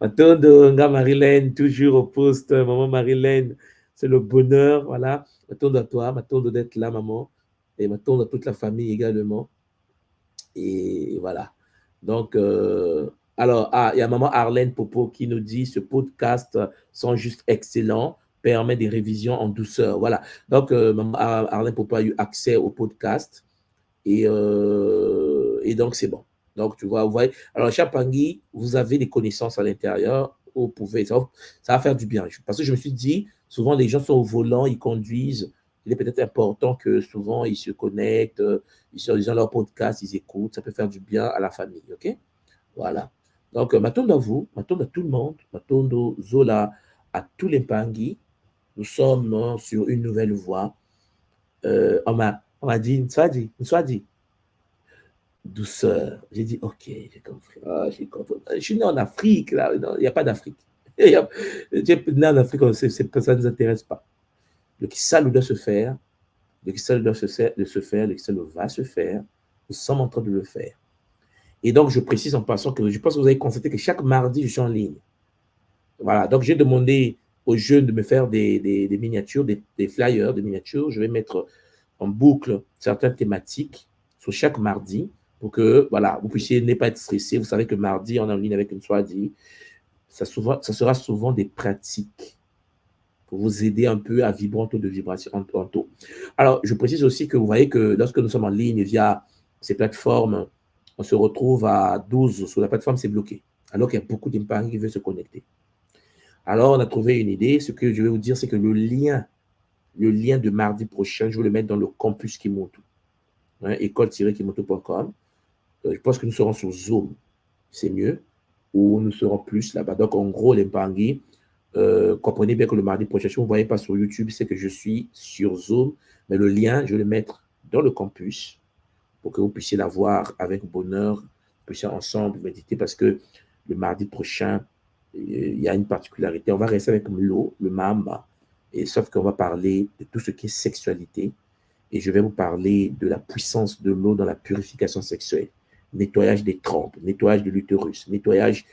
Matondo, Marilène, toujours au poste. Maman Marilène, c'est le bonheur. Voilà. Matondo à toi, Matondo d'être là, maman. Et Matondo à toute la famille également. Et voilà. Donc, alors, il y a maman Arlène Popo qui nous dit ce podcast sont juste excellents, permet des révisions en douceur. Voilà. Donc, maman Arlène Popo a eu accès au podcast et donc, c'est bon. Donc, tu vois, vous voyez. Alors, Chapangui, vous avez des connaissances à l'intérieur. Vous pouvez, ça va faire du bien. Parce que je me suis dit, souvent, les gens sont au volant, ils conduisent. Il est peut-être important que souvent, ils se connectent, ils ont leur podcast, ils écoutent. Ça peut faire du bien à la famille, OK? Voilà. Donc, Matondo à vous, Matondo à tout le monde, Matondo, Zola, à tous les Mpangui. Nous sommes sur une nouvelle voie. On m'a dit, Nswadi, douceur. J'ai dit, OK, j'ai compris. J'ai compris. Je suis né en Afrique, là. Il n'y a pas d'Afrique. J'ai né en Afrique, ça ne nous intéresse pas. Le Kissalo doit se faire. Le Kissalo doit se faire. Le Kissalo va se faire. Nous sommes en train de le faire. Et donc, je précise en passant que je pense que vous avez constaté que chaque mardi, je suis en ligne. Voilà. Donc, j'ai demandé aux jeunes de me faire des miniatures, des flyers de miniatures. Je vais mettre en boucle certaines thématiques sur chaque mardi pour que, voilà, vous puissiez ne pas être stressé. Vous savez que mardi, on est en ligne avec Nswadi. Ça sera souvent des pratiques pour vous aider un peu à vibrer en taux de vibration. En taux. Alors, je précise aussi que vous voyez que lorsque nous sommes en ligne via ces plateformes, on se retrouve à 12 sur la plateforme, c'est bloqué. Alors qu'il y a beaucoup d'Mpangui qui veulent se connecter. Alors, on a trouvé une idée. Ce que je vais vous dire, c'est que le lien de mardi prochain, je vais le mettre dans le campus Kimoto. Hein, école-kimoto.com. Je pense que nous serons sur Zoom. C'est mieux. Ou nous serons plus là-bas. Donc, en gros, les Mpangui, comprenez bien que le mardi prochain, si vous ne voyez pas sur YouTube, c'est que je suis sur Zoom. Mais le lien, je vais le mettre dans le campus pour que vous puissiez l'avoir avec bonheur, vous puissiez ensemble méditer parce que le mardi prochain, il y a une particularité. On va rester avec l'eau, le Mamba, et sauf qu'on va parler de tout ce qui est sexualité et je vais vous parler de la puissance de l'eau dans la purification sexuelle, nettoyage des trompes, nettoyage de l'utérus, nettoyage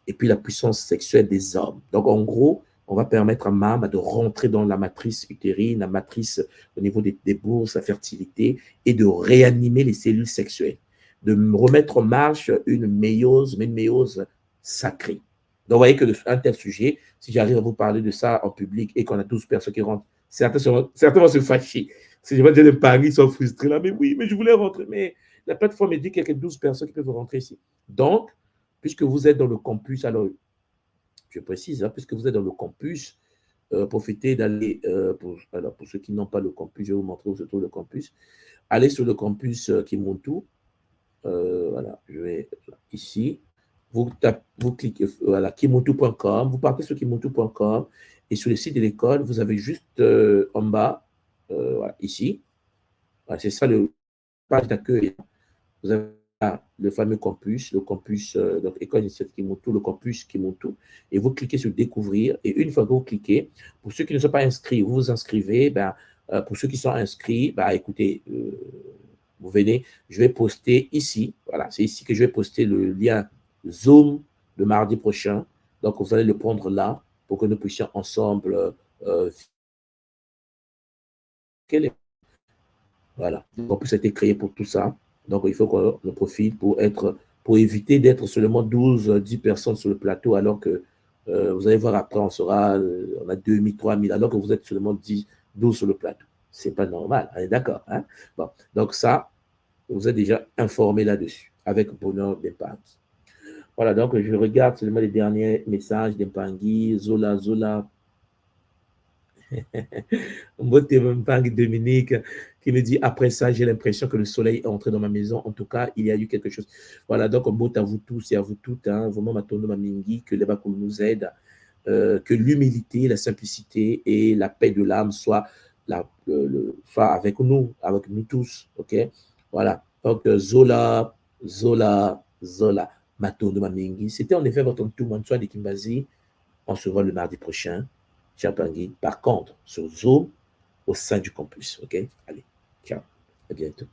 et puis la puissance sexuelle des hommes. Donc, en gros, on va permettre à Mamba de rentrer dans la matrice utérine, la matrice au niveau des bourses, la fertilité, et de réanimer les cellules sexuelles, de remettre en marche une méiose, mais une méiose sacrée. Donc, vous voyez que un tel sujet, si j'arrive à vous parler de ça en public et qu'on a 12 personnes qui rentrent, certains vont se fâcher. Si je vais dire les paris, ils sont frustrés là, mais oui, mais je voulais rentrer, mais la plateforme me dit qu'il y a que 12 personnes qui peuvent rentrer ici. Donc, puisque vous êtes dans le campus, alors, je précise, hein, puisque vous êtes dans le campus, profitez d'aller, pour ceux qui n'ont pas le campus, je vais vous montrer où se trouve le campus. Allez sur le campus Kimoto. Voilà, je vais ici. Vous cliquez, voilà, kimoto.com. Vous partez sur kimoto.com et sur le site de l'école, vous avez juste en bas, voilà, ici. Voilà, c'est ça le page d'accueil. Vous avez le fameux campus, donc École Initiative Kimoto, le campus Kimoto, et vous cliquez sur découvrir, et une fois que vous cliquez, pour ceux qui ne sont pas inscrits, vous vous inscrivez, pour ceux qui sont inscrits, écoutez, vous venez, je vais poster ici, voilà, c'est ici que je vais poster le lien Zoom le mardi prochain, donc vous allez le prendre là, pour que nous puissions ensemble Voilà. Le campus a été créé pour tout ça. Donc, il faut qu'on en profite pour éviter d'être seulement 12-10 personnes sur le plateau, alors que vous allez voir après, on a 2000, 3000, alors que vous êtes seulement 12 sur le plateau. Ce n'est pas normal, on est d'accord. Hein? Bon. Donc ça, vous êtes déjà informé là-dessus, avec Bonheur d'Impact. Voilà, donc je regarde seulement les derniers messages d'Impangui, Zola. Mbote Dominique qui me dit après ça, j'ai l'impression que le soleil est entré dans ma maison. En tout cas, il y a eu quelque chose. Voilà, donc Mbote à vous tous et à vous toutes, hein, vraiment Matondo Mamingi, que les Bakoul nous aident, que l'humilité, la simplicité et la paix de l'âme soient avec nous tous. Ok, voilà. Donc Zola, Matondo Mamingi. C'était en effet votre tout Mansoa de Kimbazi. On se voit le mardi prochain. Chapangui, par contre, sur Zoom, au sein du campus. OK? Allez, ciao. À bientôt.